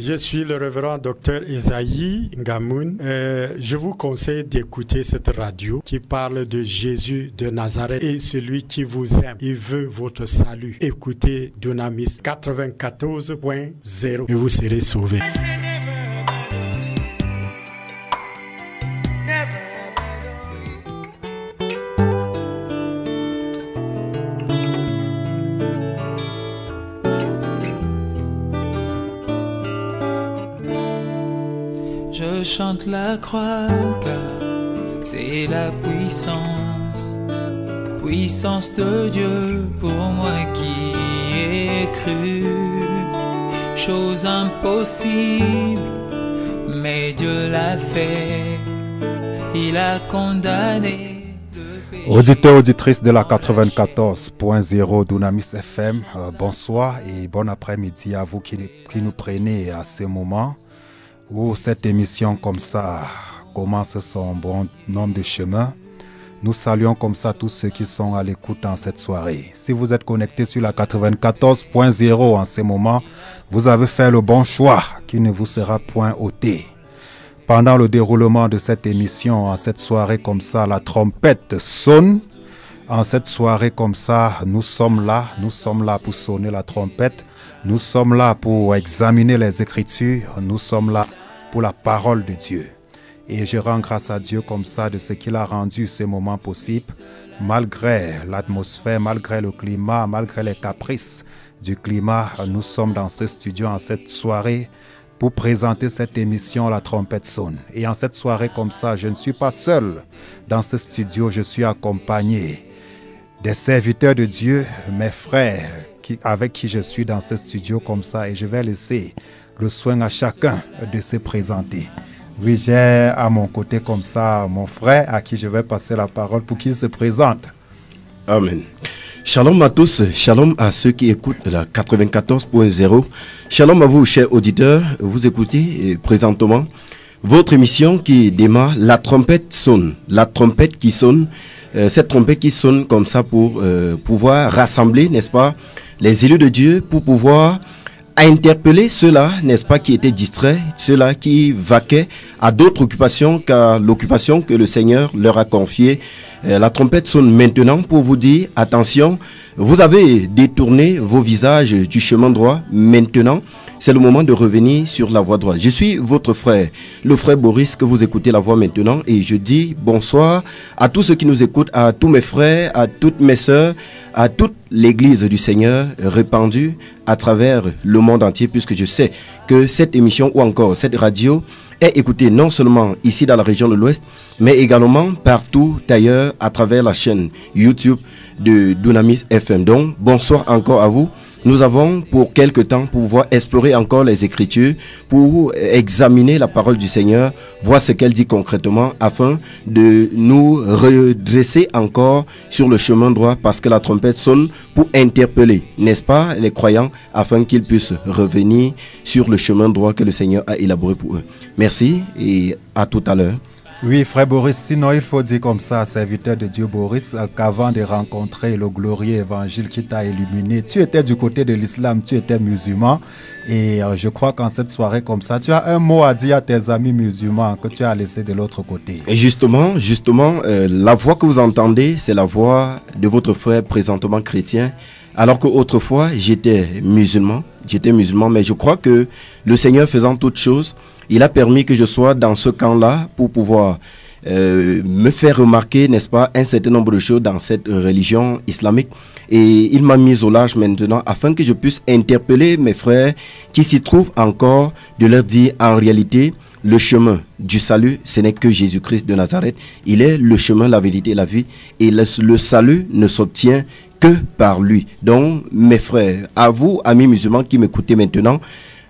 Je suis le révérend docteur Esaïe Ngamoun. Je vous conseille d'écouter cette radio qui parle de Jésus de Nazareth et celui qui vous aime. Il veut votre salut. Écoutez Dunamis 94.0 et vous serez sauvés. Je chante la croix car c'est la puissance de Dieu pour moi qui ai cru. Chose impossible, mais Dieu l'a fait, il a condamné le péché. Auditeurs, auditrices de la 94.0 Dunamis FM, bonsoir et bon après-midi à vous qui nous prenez à ce moment où cette émission comme ça commence son bon nombre de chemins. Nous saluons comme ça tous ceux qui sont à l'écoute en cette soirée. Si vous êtes connectés sur la 94.0 en ce moment, vous avez fait le bon choix qui ne vous sera point ôté. Pendant le déroulement de cette émission, en cette soirée comme ça, la trompette sonne. En cette soirée comme ça, nous sommes là pour sonner la trompette. Nous sommes là pour examiner les Écritures. Nous sommes là pour la parole de Dieu. Et je rends grâce à Dieu comme ça de ce qu'il a rendu ce moment possible, malgré l'atmosphère, malgré le climat, malgré les caprices du climat. Nous sommes dans ce studio en cette soirée pour présenter cette émission La Trompette Sonne. Et en cette soirée comme ça, je ne suis pas seul dans ce studio, je suis accompagné des serviteurs de Dieu, mes frères avec qui je suis dans ce studio comme ça, et je vais laisser le soin à chacun de se présenter. Oui, j'ai à mon côté comme ça mon frère à qui je vais passer la parole pour qu'il se présente. Amen. Shalom à tous, shalom à ceux qui écoutent la 94.0. Shalom à vous, chers auditeurs. Vous écoutez présentement votre émission qui démarre, La Trompette sonne. La trompette qui sonne, cette trompette qui sonne comme ça pour pouvoir rassembler, n'est-ce pas, les élus de Dieu, pour pouvoir interpeller ceux-là, n'est-ce pas, qui étaient distraits, ceux-là qui vaquaient à d'autres occupations qu'à l'occupation que le Seigneur leur a confiée. La trompette sonne maintenant pour vous dire, attention, vous avez détourné vos visages du chemin droit. Maintenant, c'est le moment de revenir sur la voie droite. Je suis votre frère, le frère Boris, que vous écoutez la voix maintenant. Et je dis bonsoir à tous ceux qui nous écoutent, à tous mes frères, à toutes mes sœurs, à toute l'église du Seigneur répandue à travers le monde entier, puisque je sais que cette émission ou encore cette radio est écoutée non seulement ici dans la région de l'Ouest, mais également partout ailleurs à travers la chaîne YouTube de Dunamis FM. Donc, bonsoir encore à vous. Nous avons pour quelque temps pour pouvoir explorer encore les Écritures, pour examiner la parole du Seigneur, voir ce qu'elle dit concrètement, afin de nous redresser encore sur le chemin droit, parce que la trompette sonne pour interpeller, n'est-ce pas, les croyants, afin qu'ils puissent revenir sur le chemin droit que le Seigneur a élaboré pour eux. Merci et à tout à l'heure. Oui, frère Boris, sinon il faut dire comme ça, serviteur de Dieu Boris, qu'avant de rencontrer le glorieux évangile qui t'a illuminé, tu étais du côté de l'islam, tu étais musulman, et je crois qu'en cette soirée comme ça, tu as un mot à dire à tes amis musulmans que tu as laissé de l'autre côté. Et justement, la voix que vous entendez, c'est la voix de votre frère présentement chrétien, alors qu'autrefois j'étais musulman, mais je crois que le Seigneur faisant toutes choses, il a permis que je sois dans ce camp-là pour pouvoir me faire remarquer, n'est-ce pas, un certain nombre de choses dans cette religion islamique. Et il m'a mis au large maintenant afin que je puisse interpeller mes frères qui s'y trouvent encore, de leur dire en réalité, le chemin du salut, ce n'est que Jésus-Christ de Nazareth. Il est le chemin, la vérité et la vie. Et le salut ne s'obtient que par lui. Donc, mes frères, à vous, amis musulmans qui m'écoutez maintenant,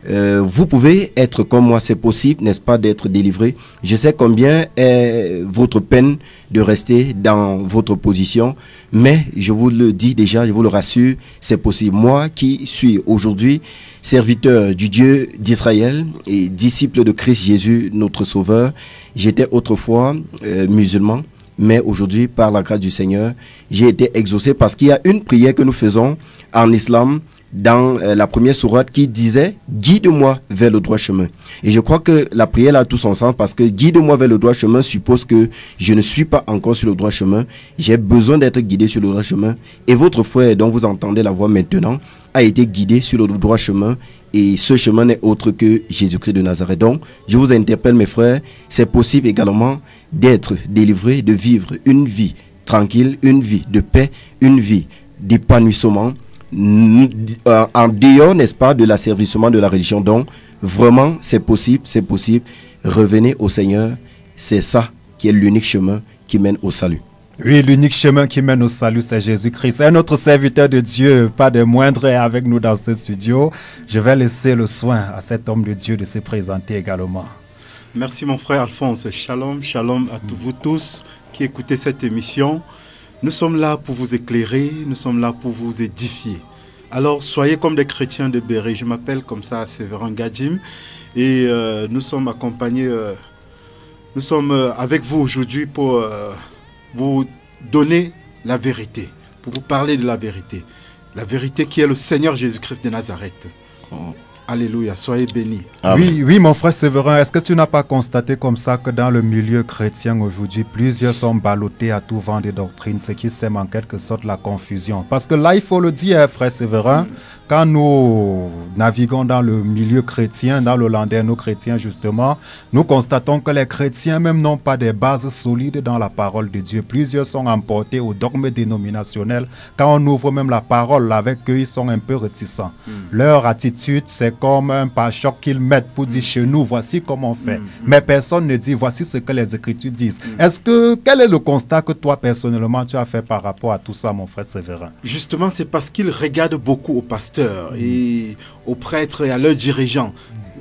vous pouvez être comme moi, c'est possible, n'est-ce pas, d'être délivré. Je sais combien est votre peine de rester dans votre position, mais je vous le dis déjà, je vous le rassure, c'est possible. Moi qui suis aujourd'hui serviteur du Dieu d'Israël et disciple de Christ Jésus, notre Sauveur, j'étais autrefois musulman, mais aujourd'hui, par la grâce du Seigneur, j'ai été exaucé parce qu'il y a une prière que nous faisons en islam dans la première sourate qui disait « Guide-moi vers le droit chemin ». Et je crois que la prière a tout son sens parce que « Guide-moi vers le droit chemin » suppose que je ne suis pas encore sur le droit chemin. J'ai besoin d'être guidé sur le droit chemin. Et votre frère, dont vous entendez la voix maintenant, a été guidé sur le droit chemin. Et ce chemin n'est autre que Jésus-Christ de Nazareth. Donc, je vous interpelle, mes frères, c'est possible également d'être délivré, de vivre une vie tranquille, une vie de paix, une vie d'épanouissement, en dehors, n'est-ce pas, de l'asservissement de la religion. Donc, vraiment, c'est possible, c'est possible. Revenez au Seigneur. C'est ça qui est l'unique chemin qui mène au salut. Oui, l'unique chemin qui mène au salut, c'est Jésus-Christ. C'est notre serviteur de Dieu, pas de moindre, est avec nous dans ce studio. Je vais laisser le soin à cet homme de Dieu de se présenter également. Merci mon frère Alphonse. Shalom, shalom à vous tous qui écoutez cette émission. Nous sommes là pour vous éclairer, nous sommes là pour vous édifier. Alors soyez comme des chrétiens de Béret. Je m'appelle comme ça Séverin Gadim et nous sommes accompagnés, nous sommes avec vous aujourd'hui pour vous donner la vérité, pour vous parler de la vérité qui est le Seigneur Jésus-Christ de Nazareth. Oh. Alléluia, soyez bénis. Oui, oui, mon frère Séverin, est-ce que tu n'as pas constaté comme ça que dans le milieu chrétien aujourd'hui, plusieurs sont ballottés à tout vent des doctrines, ce qui sème en quelque sorte la confusion? Parce que là, il faut le dire, frère Séverin, quand nous naviguons dans le milieu chrétien, dans le landerneau chrétien justement, nous constatons que les chrétiens même n'ont pas des bases solides dans la parole de Dieu. Plusieurs sont emportés au dogme dénominationnel. Quand on ouvre même la parole avec eux, ils sont un peu réticents. Leur attitude, c'est comme un pare-choc qu'ils mettent pour dire chez nous, voici comment on fait. Mais personne ne dit voici ce que les Écritures disent. Quel est le constat que toi personnellement tu as fait par rapport à tout ça, mon frère Séverin? Justement, c'est parce qu'ils regardent beaucoup aux pasteurs et aux prêtres et à leurs dirigeants.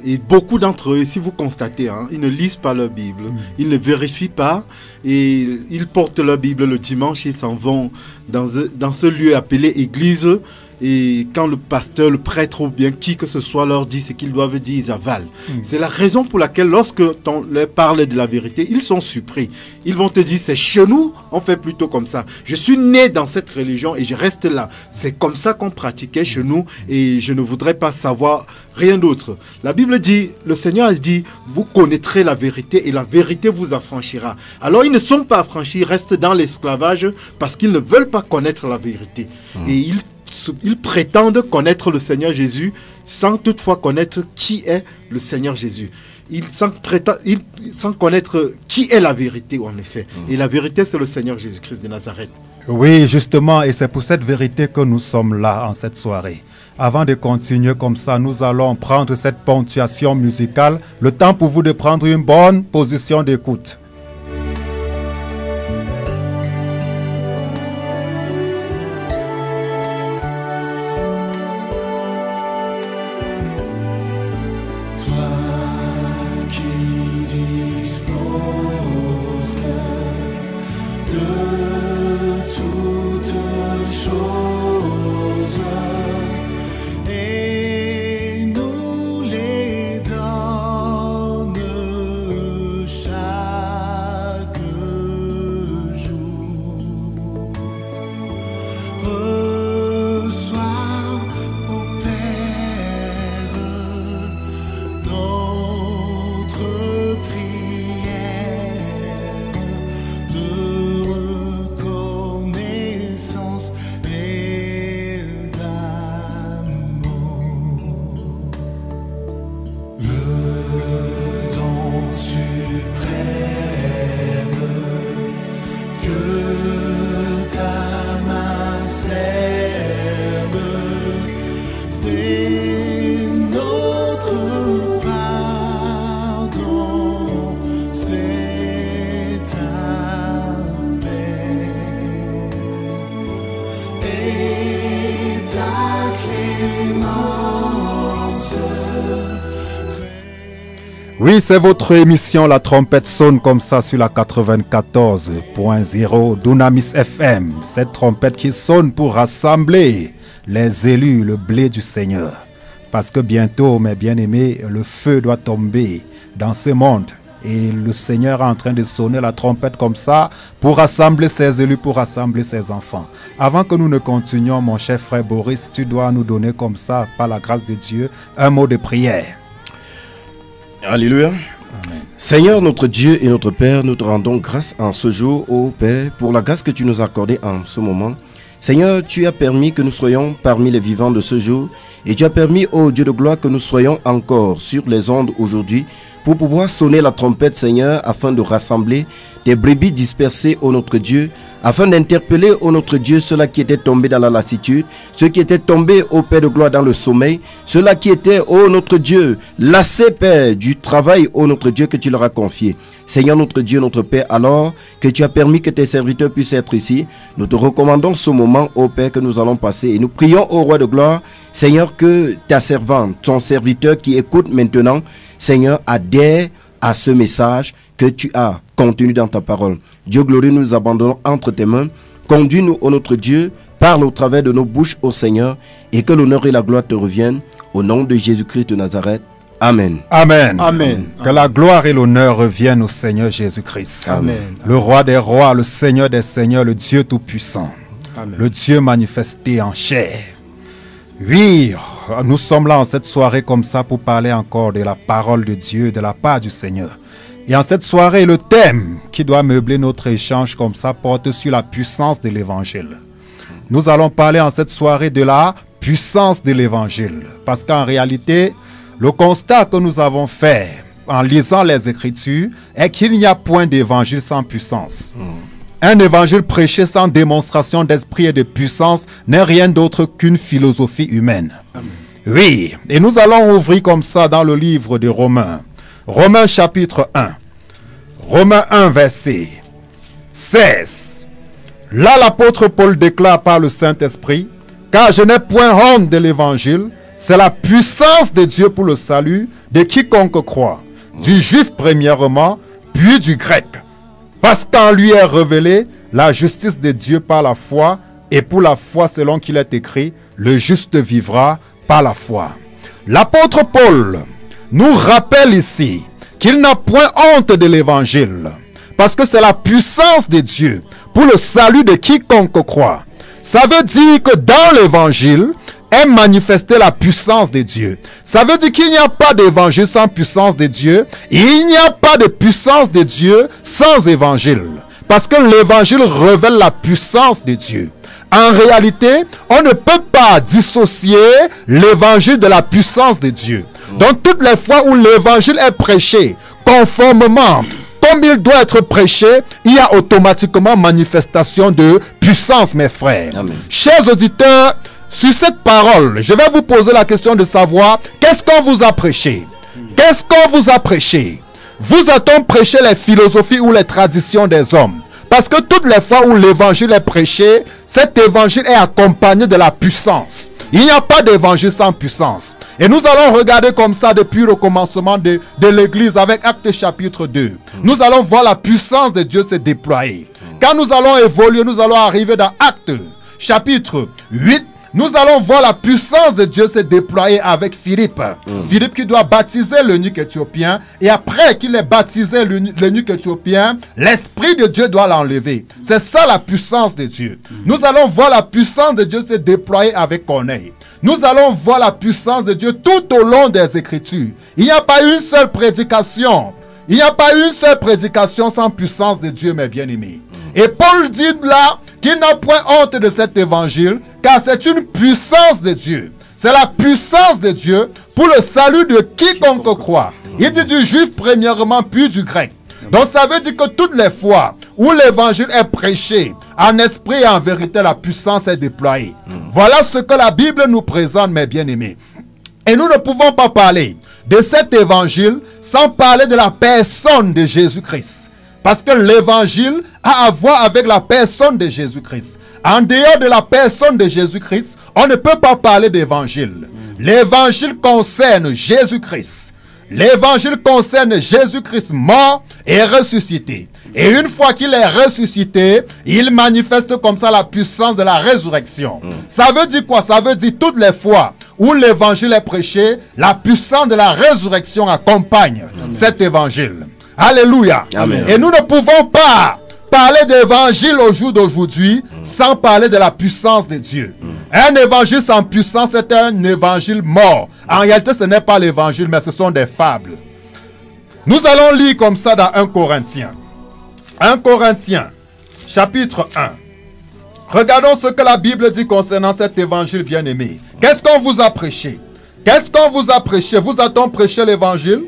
Et beaucoup d'entre eux, si vous constatez, ils ne lisent pas leur Bible, ils ne vérifient pas et ils portent leur Bible le dimanche, ils s'en vont dans ce lieu appelé église. Et quand le pasteur, le prêtre ou bien qui que ce soit leur dit ce qu'ils doivent dire, ils avalent. C'est la raison pour laquelle lorsque on leur parle de la vérité, ils sont surpris. Ils vont te dire, c'est chez nous, on fait plutôt comme ça. Je suis né dans cette religion et je reste là. C'est comme ça qu'on pratiquait chez nous et je ne voudrais pas savoir rien d'autre. La Bible dit, le Seigneur a dit, vous connaîtrez la vérité et la vérité vous affranchira. Alors ils ne sont pas affranchis, ils restent dans l'esclavage parce qu'ils ne veulent pas connaître la vérité. Et ils prétendent connaître le Seigneur Jésus sans toutefois connaître qui est le Seigneur Jésus. Sans connaître qui est la vérité en effet. Et la vérité c'est le Seigneur Jésus-Christ de Nazareth. Oui, justement, et c'est pour cette vérité que nous sommes là en cette soirée. Avant de continuer comme ça, nous allons prendre cette ponctuation musicale. Le temps pour vous de prendre une bonne position d'écoute. Oui, c'est votre émission La Trompette sonne comme ça sur la 94.0 Dunamis FM. Cette trompette qui sonne pour rassembler les élus, le blé du Seigneur. Parce que bientôt, mes bien-aimés, le feu doit tomber dans ce monde Et le Seigneur est en train de sonner la trompette comme ça pour rassembler ses élus, pour rassembler ses enfants. Avant que nous ne continuions, mon cher frère Boris, tu dois nous donner comme ça, par la grâce de Dieu, un mot de prière. Alléluia. Amen. Seigneur, notre Dieu et notre Père, nous te rendons grâce en ce jour, ô Père, pour la grâce que tu nous as accordée en ce moment. Seigneur, tu as permis que nous soyons parmi les vivants de ce jour et tu as permis, ô Dieu de gloire, que nous soyons encore sur les ondes aujourd'hui pour pouvoir sonner la trompette, Seigneur, afin de rassembler des brebis dispersées, ô notre Dieu, afin d'interpeller, ô notre Dieu, ceux-là qui étaient tombés dans la lassitude, ceux qui étaient tombés, ô Père de gloire, dans le sommeil, ceux-là qui étaient, ô notre Dieu, lassés, Père, du travail, ô notre Dieu, que tu leur as confié. Seigneur, notre Dieu, notre Père, alors que tu as permis que tes serviteurs puissent être ici, nous te recommandons ce moment, ô Père, que nous allons passer et nous prions au Roi de gloire, Seigneur, que ta servante, ton serviteur qui écoute maintenant, Seigneur, adhère à ce message que tu as contenu dans ta parole. Dieu glorieux, nous nous abandonnons entre tes mains. Conduis-nous, ô notre Dieu, parle au travers de nos bouches, ô Seigneur, et que l'honneur et la gloire te reviennent. Au nom de Jésus-Christ de Nazareth. Amen. Amen. Amen. Que la gloire et l'honneur reviennent au Seigneur Jésus-Christ. Amen. Le roi des rois, le Seigneur des seigneurs, le Dieu tout-puissant. Amen. Le Dieu manifesté en chair. Oui, nous sommes là en cette soirée comme ça pour parler encore de la parole de Dieu, de la part du Seigneur. Et en cette soirée, le thème qui doit meubler notre échange comme ça porte sur la puissance de l'évangile. Nous allons parler en cette soirée de la puissance de l'évangile. Parce qu'en réalité, le constat que nous avons fait en lisant les Écritures est qu'il n'y a point d'évangile sans puissance. Un évangile prêché sans démonstration d'esprit et de puissance n'est rien d'autre qu'une philosophie humaine. Amen. Oui, et nous allons ouvrir comme ça dans le livre de Romains. Romains chapitre 1. Romains 1 verset 16. Là l'apôtre Paul déclare par le Saint-Esprit, car je n'ai point honte de l'évangile, c'est la puissance de Dieu pour le salut de quiconque croit, du juif premièrement, puis du grec. Parce qu'en lui est révélée la justice de Dieu par la foi, et pour la foi selon qu'il est écrit, le juste vivra par la foi. L'apôtre Paul nous rappelle ici qu'il n'a point honte de l'évangile, parce que c'est la puissance de Dieu pour le salut de quiconque croit. Ça veut dire que dans l'évangile est manifestée la puissance de Dieu. Ça veut dire qu'il n'y a pas d'évangile sans puissance de Dieu. Et il n'y a pas de puissance de Dieu sans évangile. Parce que l'évangile révèle la puissance de Dieu. En réalité, on ne peut pas dissocier l'évangile de la puissance de Dieu. Donc toutes les fois où l'évangile est prêché conformément comme il doit être prêché, il y a automatiquement manifestation de puissance, mes frères. Amen. Chers auditeurs, sur cette parole, je vais vous poser la question de savoir qu'est-ce qu'on vous a prêché? Qu'est-ce qu'on vous a prêché? Vous a-t-on prêché les philosophies ou les traditions des hommes? Parce que toutes les fois où l'évangile est prêché, cet évangile est accompagné de la puissance. Il n'y a pas d'évangile sans puissance. Et nous allons regarder comme ça depuis le commencement de l'église avec Actes chapitre 2. Nous allons voir la puissance de Dieu se déployer. Quand nous allons évoluer, nous allons arriver dans Actes chapitre 8. Nous allons voir la puissance de Dieu se déployer avec Philippe. Philippe qui doit baptiser l'eunuque éthiopien. Et après qu'il ait baptisé l'eunuque éthiopien, l'Esprit de Dieu doit l'enlever. C'est ça la puissance de Dieu. Nous allons voir la puissance de Dieu se déployer avec Corneille. Nous allons voir la puissance de Dieu tout au long des Écritures. Il n'y a pas une seule prédication. Il n'y a pas une seule prédication sans puissance de Dieu, mes bien-aimés. Et Paul dit là qu'il n'a point honte de cet évangile, car c'est une puissance de Dieu. C'est la puissance de Dieu pour le salut de quiconque croit. Il dit du juif premièrement, puis du grec. Donc ça veut dire que toutes les fois où l'évangile est prêché, en esprit et en vérité, la puissance est déployée. Voilà ce que la Bible nous présente, mes bien-aimés. Et nous ne pouvons pas parler de cet évangile sans parler de la personne de Jésus-Christ. Parce que l'évangile a à voir avec la personne de Jésus-Christ. En dehors de la personne de Jésus-Christ, on ne peut pas parler d'évangile. L'évangile concerne Jésus-Christ. L'évangile concerne Jésus-Christ mort et ressuscité. Et une fois qu'il est ressuscité, il manifeste comme ça la puissance de la résurrection. Ça veut dire quoi? Ça veut dire toutes les fois où l'évangile est prêché, la puissance de la résurrection accompagne cet évangile. Alléluia. Amen. Et nous ne pouvons pas parler d'évangile au jour d'aujourd'hui sans parler de la puissance de Dieu. Un évangile sans puissance est un évangile mort. En réalité, ce n'est pas l'évangile, mais ce sont des fables. Nous allons lire comme ça dans 1 Corinthiens. 1 Corinthiens, chapitre 1. Regardons ce que la Bible dit concernant cet évangile bien-aimé. Qu'est-ce qu'on vous a prêché? Qu'est-ce qu'on vous a prêché? Vous a-t-on prêché l'évangile?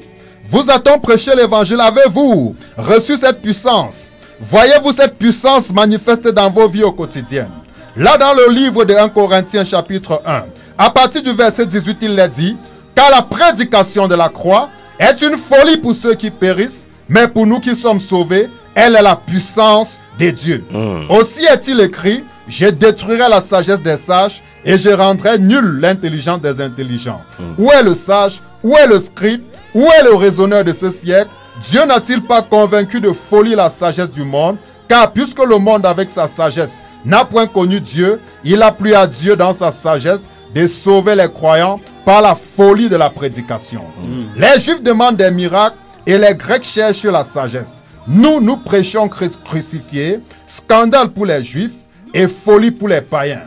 Vous a-t-on prêché l'évangile? Avez-vous reçu cette puissance? Voyez-vous cette puissance manifestée dans vos vies au quotidien? Là, dans le livre de 1 Corinthiens chapitre 1, à partir du verset 18, il est dit: car la prédication de la croix est une folie pour ceux qui périssent, mais pour nous qui sommes sauvés, elle est la puissance de Dieu. Aussi est-il écrit: je détruirai la sagesse des sages et je rendrai nulle l'intelligence des intelligents. Où est le sage? Où est le scribe? Où est le raisonneur de ce siècle? Dieu n'a-t-il pas convaincu de folie la sagesse du monde? Car puisque le monde avec sa sagesse n'a point connu Dieu, il a plu à Dieu dans sa sagesse de sauver les croyants par la folie de la prédication. Les Juifs demandent des miracles et les Grecs cherchent la sagesse. Nous prêchons Christ crucifié, scandale pour les Juifs et folie pour les païens.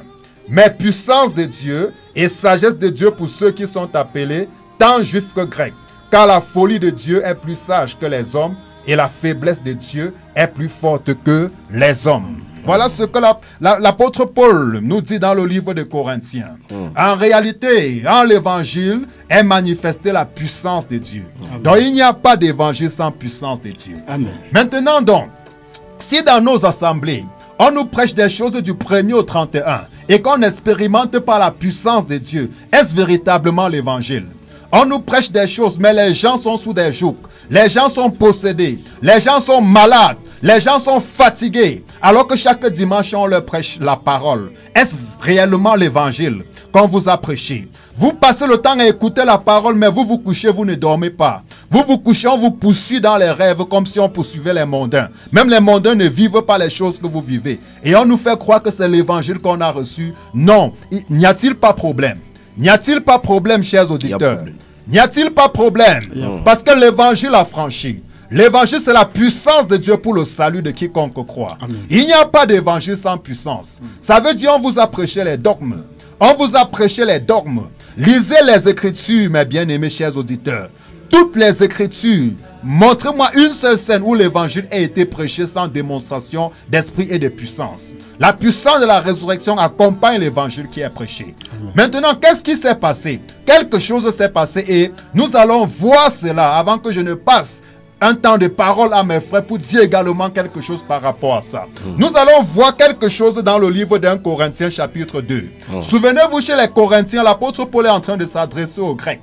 Mais puissance de Dieu et sagesse de Dieu pour ceux qui sont appelés tant Juifs que Grecs. Car la folie de Dieu est plus sage que les hommes et la faiblesse de Dieu est plus forte que les hommes. Voilà ce que l'apôtre Paul nous dit dans le livre de Corinthiens. En réalité, en l'évangile est manifestée la puissance de Dieu. Donc il n'y a pas d'évangile sans puissance de Dieu. Amen. Maintenant donc, si dans nos assemblées, on nous prêche des choses du 1er au 31 et qu'on n'expérimente pas la puissance de Dieu, est-ce véritablement l'évangile? On nous prêche des choses, mais les gens sont sous des jougs. Les gens sont possédés. Les gens sont malades. Les gens sont fatigués. Alors que chaque dimanche, on leur prêche la parole. Est-ce réellement l'évangile qu'on vous a prêché? Vous passez le temps à écouter la parole, mais vous vous couchez, vous ne dormez pas. Vous vous couchez, on vous poursuit dans les rêves comme si on poursuivait les mondains. Même les mondains ne vivent pas les choses que vous vivez. Et on nous fait croire que c'est l'évangile qu'on a reçu. Non, n'y a-t-il pas problème? N'y a-t-il pas problème, chers auditeurs? N'y a-t-il pas problème? Parce que l'évangile a franchi. L'évangile, c'est la puissance de Dieu pour le salut de quiconque croit. Amen. Il n'y a pas d'évangile sans puissance. Ça veut dire on vous a prêché les dogmes. On vous a prêché les dogmes. Lisez les Écritures, mes bien-aimés chers auditeurs. Toutes les Écritures. Montrez-moi une seule scène où l'évangile a été prêché sans démonstration d'esprit et de puissance. La puissance de la résurrection accompagne l'évangile qui est prêché. Maintenant, qu'est-ce qui s'est passé? Quelque chose s'est passé et nous allons voir cela avant que je ne passe un temps de parole à mes frères pour dire également quelque chose par rapport à ça. Nous allons voir quelque chose dans le livre d'1 Corinthiens chapitre 2. Souvenez-vous, chez les Corinthiens, l'apôtre Paul est en train de s'adresser aux Grecs.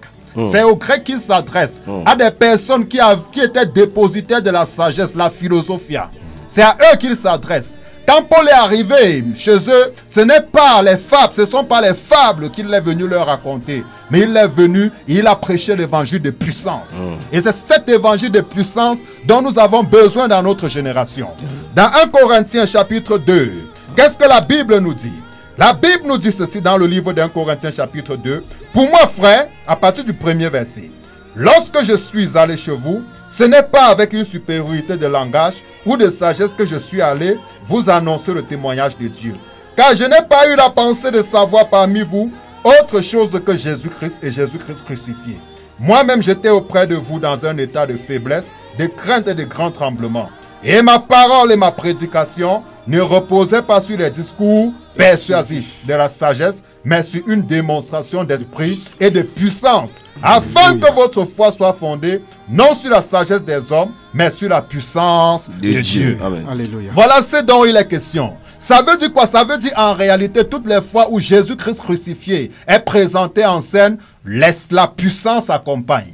C'est aux Grecs qu'il s'adresse, à des personnes qui étaient dépositaires de la sagesse, la philosophia. C'est à eux qu'il s'adresse. Quand Paul est arrivé chez eux, ce n'est pas les fables, ce ne sont pas les fables qu'il est venu leur raconter. Mais il est venu, il a prêché l'évangile de puissance. Et c'est cet évangile de puissance dont nous avons besoin dans notre génération. Dans 1 Corinthiens chapitre 2, qu'est-ce que la Bible nous dit? La Bible nous dit ceci dans le livre d'1 Corinthiens chapitre 2. Pour moi, frère, à partir du premier verset. Lorsque je suis allé chez vous, ce n'est pas avec une supériorité de langage ou de sagesse que je suis allé vous annoncer le témoignage de Dieu. Car je n'ai pas eu la pensée de savoir parmi vous autre chose que Jésus-Christ et Jésus-Christ crucifié. Moi-même, j'étais auprès de vous dans un état de faiblesse, de crainte et de grand tremblement. Et ma parole et ma prédication ne reposaient pas sur les discours persuasifs de la sagesse, mais sur une démonstration d'esprit et de puissance, afin que votre foi soit fondée non sur la sagesse des hommes, mais sur la puissance de Dieu. Amen. Alléluia. Voilà ce dont il est question. Ça veut dire quoi? Ça veut dire en réalité, toutes les fois où Jésus-Christ crucifié est présenté en scène, la puissance accompagne.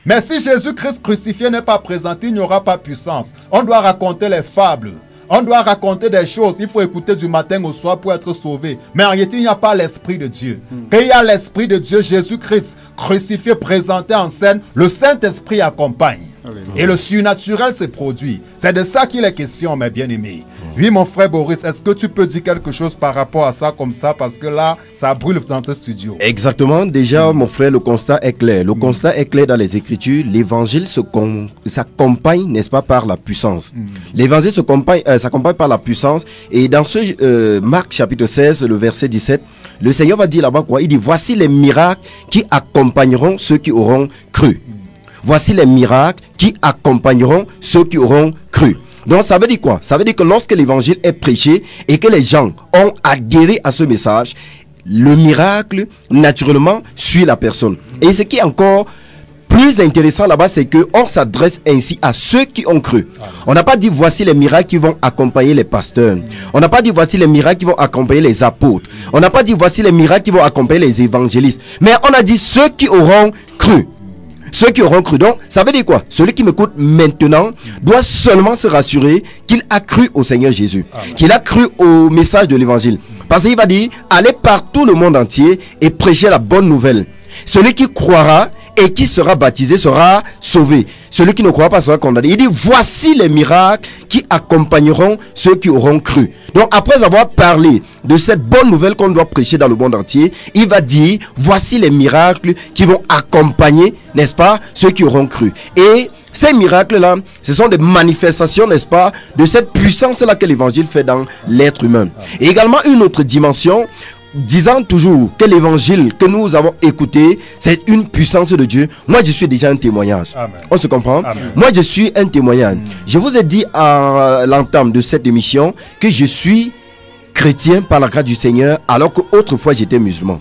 Mais si Jésus-Christ crucifié n'est pas présenté, il n'y aura pas puissance. On doit raconter les fables. On doit raconter des choses. Il faut écouter du matin au soir pour être sauvé. Mais en réalité, il n'y a pas l'Esprit de Dieu. Quand il y a l'Esprit de Dieu, Jésus-Christ crucifié, présenté en scène, le Saint-Esprit accompagne. Et le surnaturel se produit. C'est de ça qu'il est question, mes bien-aimés. Oui, mon frère Boris, est-ce que tu peux dire quelque chose par rapport à ça comme ça? Parce que là, ça brûle dans ce studio. Exactement. Déjà, mon frère, le constat est clair. Le constat est clair dans les Écritures. L'évangile s'accompagne, n'est-ce pas, par la puissance. L'évangile s'accompagne par la puissance. Et dans ce Marc chapitre 16, le verset 17, le Seigneur va dire là-bas quoi? Il dit, voici les miracles qui accompagneront ceux qui auront cru. Voici les miracles qui accompagneront ceux qui auront cru. Donc ça veut dire quoi? Ça veut dire que lorsque l'évangile est prêché et que les gens ont adhéré à ce message, le miracle naturellement suit la personne. Et ce qui est encore plus intéressant là-bas, c'est qu'on s'adresse ainsi à ceux qui ont cru. On n'a pas dit voici les miracles qui vont accompagner les pasteurs. On n'a pas dit voici les miracles qui vont accompagner les apôtres. On n'a pas dit voici les miracles qui vont accompagner les évangélistes. Mais on a dit ceux qui auront cru. Ceux qui auront cru. Donc, ça veut dire quoi? Celui qui m'écoute maintenant doit seulement se rassurer qu'il a cru au Seigneur Jésus. Qu'il a cru au message de l'évangile. Parce qu'il va dire, allez par tout le monde entier et prêchez la bonne nouvelle. Celui qui croira et qui sera baptisé sera sauvé. Celui qui ne croit pas sera condamné. Il dit, voici les miracles qui accompagneront ceux qui auront cru. Donc, après avoir parlé de cette bonne nouvelle qu'on doit prêcher dans le monde entier, il va dire, voici les miracles qui vont accompagner, n'est-ce pas, ceux qui auront cru. Et ces miracles-là, ce sont des manifestations, n'est-ce pas, de cette puissance-là que l'évangile fait dans l'être humain. Et également une autre dimension, disant toujours que l'évangile que nous avons écouté, c'est une puissance de Dieu. Moi, je suis déjà un témoignage. Amen. On se comprend? Amen. Moi, je suis un témoignage. Je vous ai dit à l'entame de cette émission que je suis chrétien par la grâce du Seigneur, alors qu'autrefois j'étais musulman.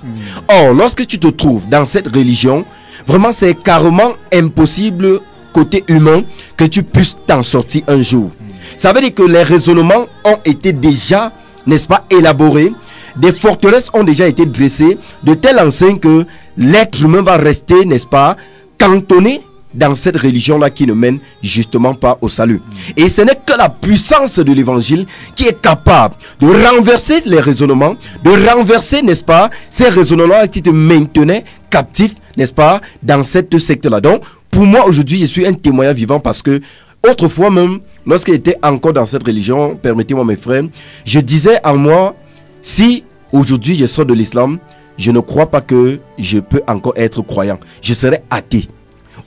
Or, lorsque tu te trouves dans cette religion, vraiment, c'est carrément impossible, côté humain, que tu puisses t'en sortir un jour. Ça veut dire que les raisonnements ont été déjà, n'est-ce pas, élaborés. Des forteresses ont déjà été dressées de telle enseigne que l'être humain va rester, n'est-ce pas, cantonné dans cette religion-là qui ne mène justement pas au salut. Et ce n'est que la puissance de l'évangile qui est capable de renverser les raisonnements, de renverser, n'est-ce pas, ces raisonnements qui te maintenaient captif, n'est-ce pas, dans cette secte-là. Donc, pour moi, aujourd'hui, je suis un témoin vivant parce que autrefois même, lorsque j'étais encore dans cette religion, permettez-moi mes frères, je disais en moi, si aujourd'hui je sors de l'islam, je ne crois pas que je peux encore être croyant. Je serai athée.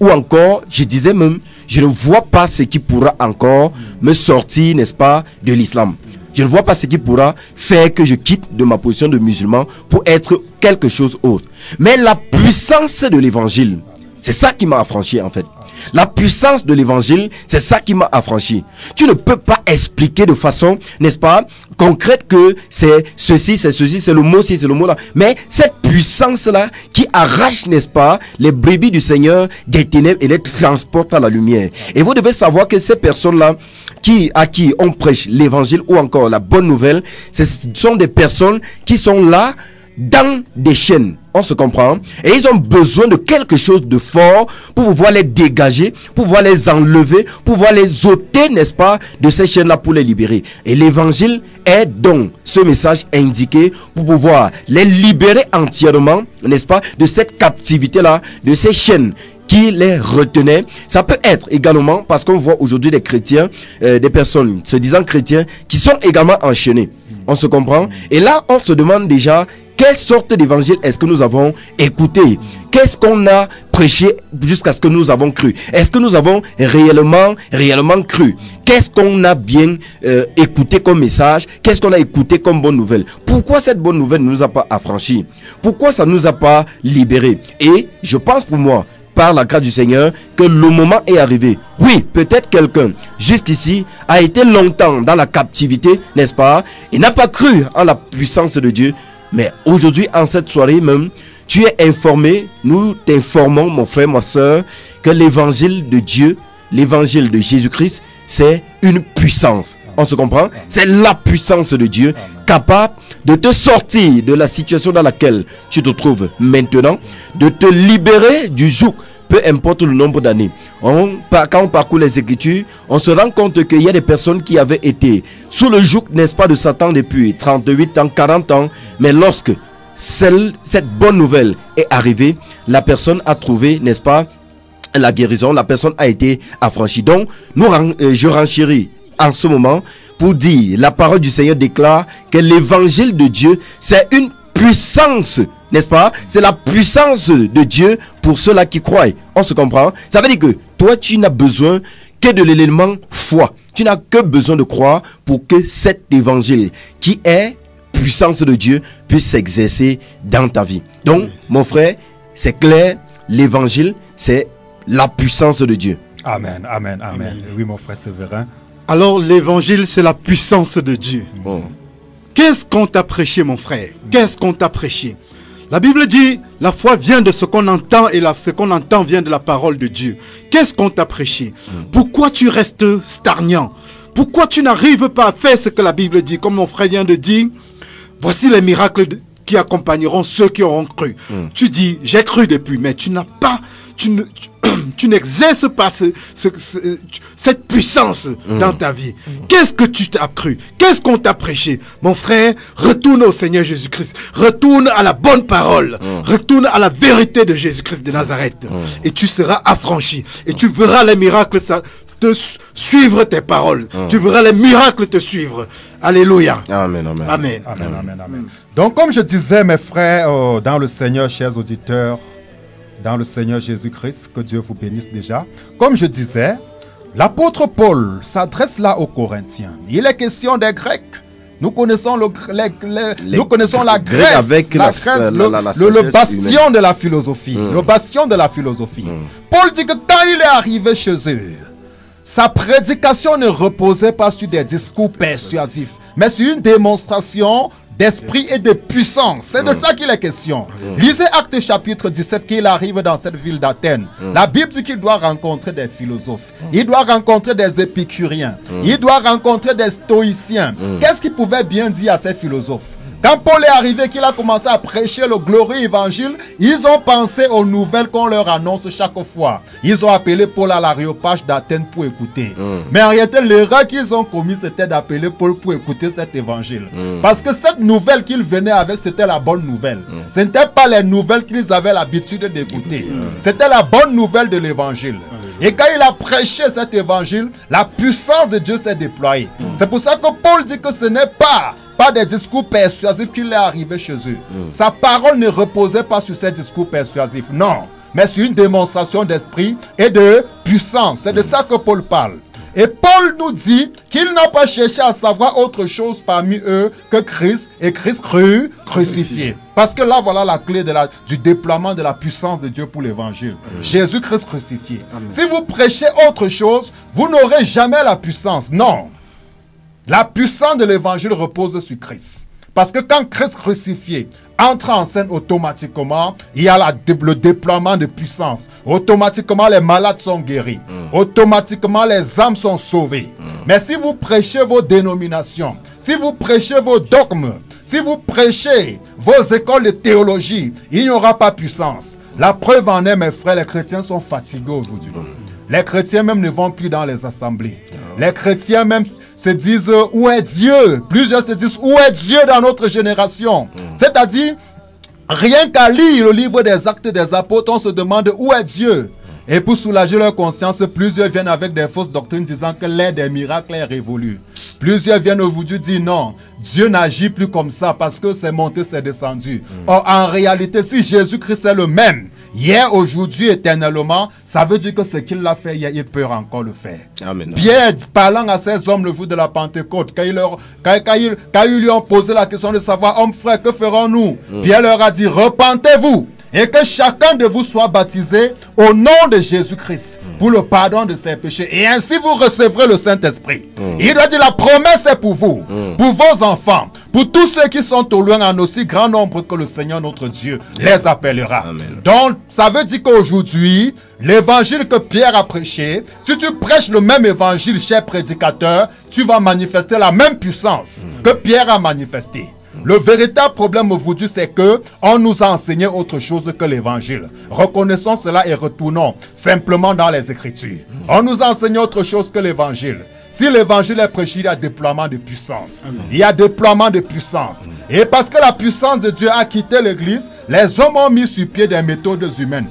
Ou encore, je disais même, je ne vois pas ce qui pourra encore me sortir, n'est-ce pas, de l'islam. Je ne vois pas ce qui pourra faire que je quitte de ma position de musulman pour être quelque chose autre. Mais la puissance de l'évangile, c'est ça qui m'a affranchi en fait. La puissance de l'évangile, c'est ça qui m'a affranchi. Tu ne peux pas expliquer de façon, n'est-ce pas, concrète que c'est ceci, c'est le mot ci, c'est le mot là. Mais cette puissance-là qui arrache, n'est-ce pas, les brebis du Seigneur des ténèbres et les transporte à la lumière. Et vous devez savoir que ces personnes-là, à qui on prêche l'évangile ou encore la bonne nouvelle, ce sont des personnes qui sont là dans des chaînes, on se comprend, et ils ont besoin de quelque chose de fort pour pouvoir les dégager, pour pouvoir les enlever, pour pouvoir les ôter, n'est-ce pas, de ces chaînes-là pour les libérer. Et l'évangile est donc ce message indiqué pour pouvoir les libérer entièrement, n'est-ce pas, de cette captivité-là, de ces chaînes qui les retenaient. Ça peut être également parce qu'on voit aujourd'hui des chrétiens, des personnes se disant chrétiens, qui sont également enchaînés. On se comprend? Et là, on se demande déjà, quelle sorte d'évangile est-ce que nous avons écouté? Qu'est-ce qu'on a prêché jusqu'à ce que nous avons cru? Est-ce que nous avons réellement cru? Qu'est-ce qu'on a bien écouté comme message? Qu'est-ce qu'on a écouté comme bonne nouvelle? Pourquoi cette bonne nouvelle ne nous a pas affranchis? Pourquoi ça ne nous a pas libérés? Et je pense pour moi, par la grâce du Seigneur, que le moment est arrivé. Oui, peut-être quelqu'un jusqu'ici a été longtemps dans la captivité, n'est-ce pas? Et n'a pas cru en la puissance de Dieu. Mais aujourd'hui, en cette soirée même, tu es informé, nous t'informons, mon frère, ma soeur, que l'évangile de Dieu, l'évangile de Jésus-Christ, c'est une puissance. On se comprend? C'est la puissance de Dieu capable de te sortir de la situation dans laquelle tu te trouves maintenant, de te libérer du joug, peu importe le nombre d'années. Quand on parcourt les Écritures, on se rend compte qu'il y a des personnes qui avaient été sous le joug, n'est-ce pas, de Satan depuis 38 ans, 40 ans. Mais lorsque cette bonne nouvelle est arrivée, la personne a trouvé, n'est-ce pas, la guérison. La personne a été affranchie. Donc, je renchéris en ce moment pour dire, la parole du Seigneur déclare que l'évangile de Dieu, c'est une puissance, n'est-ce pas? C'est la puissance de Dieu pour ceux-là qui croient. On se comprend? Ça veut dire que toi, tu n'as besoin que de l'élément foi. Tu n'as que besoin de croire pour que cet évangile, qui est puissance de Dieu, puisse s'exercer dans ta vie. Donc, mon frère, c'est clair, l'évangile, c'est la puissance de Dieu. Amen, amen, amen. Oui, mon frère Séverin. Alors, l'évangile, c'est la puissance de Dieu. Bon. Qu'est-ce qu'on t'a prêché, mon frère? Qu'est-ce qu'on t'a prêché? La Bible dit, la foi vient de ce qu'on entend et ce qu'on entend vient de la parole de Dieu. Qu'est-ce qu'on t'a prêché? Pourquoi tu restes stagnant? Pourquoi tu n'arrives pas à faire ce que la Bible dit? Comme mon frère vient de dire, voici les miracles qui accompagneront ceux qui auront cru. Tu dis, j'ai cru depuis, mais tu n'as pas... Tu n'exerces pas cette puissance dans ta vie. Qu'est-ce que tu t'as cru? Qu'est-ce qu'on t'a prêché? Mon frère, retourne au Seigneur Jésus-Christ. Retourne à la bonne parole. Retourne à la vérité de Jésus-Christ de Nazareth. Et tu seras affranchi. Et tu verras les miracles te suivre tes paroles. Tu verras les miracles te suivre. Alléluia. Amen, amen. Amen. Amen, amen, amen. Donc, comme je disais, mes frères, dans le Seigneur, chers auditeurs, dans le Seigneur Jésus-Christ, que Dieu vous bénisse déjà. Comme je disais, l'apôtre Paul s'adresse là aux Corinthiens. Il est question des Grecs. Nous connaissons nous connaissons la Grèce, avec le bastion de la philosophie. Le bastion de la philosophie. Paul dit que quand il est arrivé chez eux, sa prédication ne reposait pas sur des discours persuasifs, mais sur une démonstration d'esprit et de puissance. C'est de ça qu'il est question. Lisez Actes chapitre 17, qu'il arrive dans cette ville d'Athènes. La Bible dit qu'il doit rencontrer des philosophes. Il doit rencontrer des épicuriens. Il doit rencontrer des stoïciens. Qu'est-ce qu'il pouvait bien dire à ces philosophes? Quand Paul est arrivé, qu'il a commencé à prêcher le glorieux évangile, ils ont pensé aux nouvelles qu'on leur annonce chaque fois. Ils ont appelé Paul à l'aréopage d'Athènes pour écouter. Mais en réalité, l'erreur qu'ils ont commis, c'était d'appeler Paul pour écouter cet évangile. Parce que cette nouvelle qu'il venait avec, c'était la bonne nouvelle. Ce n'était pas les nouvelles qu'ils avaient l'habitude d'écouter. C'était la bonne nouvelle de l'évangile. Et quand il a prêché cet évangile, la puissance de Dieu s'est déployée. C'est pour ça que Paul dit que ce n'est pas des discours persuasifs qu'il est arrivé chez eux. Sa parole ne reposait pas sur ces discours persuasifs, non, mais sur une démonstration d'esprit et de puissance. C'est de ça que Paul parle. Et Paul nous dit qu'il n'a pas cherché à savoir autre chose parmi eux que Christ et Christ crucifié. Parce que là, voilà la clé du déploiement de la puissance de Dieu pour l'évangile. Jésus-Christ crucifié. Si vous prêchez autre chose, vous n'aurez jamais la puissance. Non. La puissance de l'évangile repose sur Christ. Parce que quand Christ crucifié entre en scène, automatiquement, il y a le déploiement de puissance. Automatiquement, les malades sont guéris. Automatiquement, les âmes sont sauvées. Mais si vous prêchez vos dénominations, si vous prêchez vos dogmes, si vous prêchez vos écoles de théologie, il n'y aura pas puissance. La preuve en est, mes frères, les chrétiens sont fatigués aujourd'hui. Les chrétiens même ne vont plus dans les assemblées. Les chrétiens même se disent où est Dieu? Plusieurs se disent où est Dieu dans notre génération? C'est-à-dire, rien qu'à lire le livre des Actes des Apôtres, on se demande où est Dieu? Et pour soulager leur conscience, plusieurs viennent avec des fausses doctrines disant que l'ère des miracles est révolue. Plusieurs viennent aujourd'hui dire non, Dieu n'agit plus comme ça parce que c'est monté, c'est descendu. Or, en réalité, si Jésus-Christ est le même, hier, aujourd'hui, éternellement, ça veut dire que ce qu'il a fait hier, il peut encore le faire. Amen. Pierre, parlant à ces hommes le jour de la Pentecôte, quand ils lui ont posé la question de savoir, homme frère, que ferons-nous? Pierre leur a dit, repentez-vous et que chacun de vous soit baptisé au nom de Jésus-Christ pour le pardon de ses péchés. Et ainsi vous recevrez le Saint-Esprit. Il doit dire, la promesse est pour vous, pour vos enfants, pour tous ceux qui sont au loin, en aussi grand nombre que le Seigneur notre Dieu les appellera. Amen. Donc, ça veut dire qu'aujourd'hui, l'évangile que Pierre a prêché, si tu prêches le même évangile, cher prédicateur, tu vas manifester la même puissance que Pierre a manifesté. Le véritable problème aujourd'hui, c'est que on nous a enseigné autre chose que l'évangile. Reconnaissons cela et retournons simplement dans les Écritures. On nous a enseigné autre chose que l'évangile. Si l'évangile est prêché, il y a déploiement de puissance. Il y a déploiement de puissance. Et parce que la puissance de Dieu a quitté l'église, les hommes ont mis sur pied des méthodes humaines.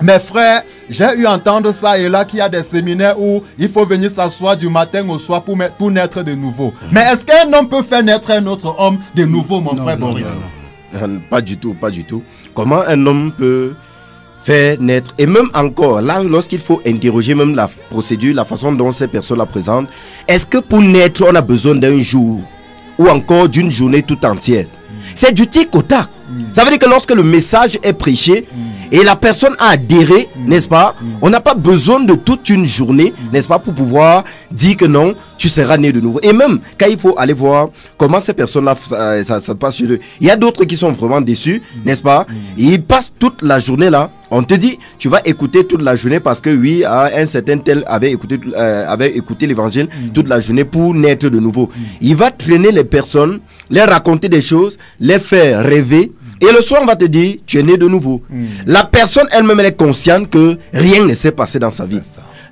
Mes frères, j'ai eu à entendre ça et là qu'il y a des séminaires où il faut venir s'asseoir du matin au soir pour naître de nouveau. Mais est-ce qu'un homme peut faire naître un autre homme de nouveau, mon frère Boris? Pas du tout, pas du tout. Comment un homme peut faire naître, et même encore, là, lorsqu'il faut interroger même la procédure, la façon dont ces personnes la présentent, est-ce que pour naître, on a besoin d'un jour ou encore d'une journée tout entière? C'est du tic au tac. Ça veut dire que lorsque le message est prêché et la personne a adhéré, n'est-ce pas, on n'a pas besoin de toute une journée, n'est-ce pas, pour pouvoir dire que non, tu seras né de nouveau. Et même quand il faut aller voir comment ces personnes-là, ça se passe chez eux, il y a d'autres qui sont vraiment déçus, n'est-ce pas, et ils passent toute la journée là. On te dit, tu vas écouter toute la journée parce que oui, un certain tel avait écouté l'évangile toute la journée pour naître de nouveau. Il va traîner les personnes, leur raconter des choses, les faire rêver. Et le soir, on va te dire, tu es né de nouveau. La personne elle-même, elle est consciente que rien ne s'est passé dans sa vie.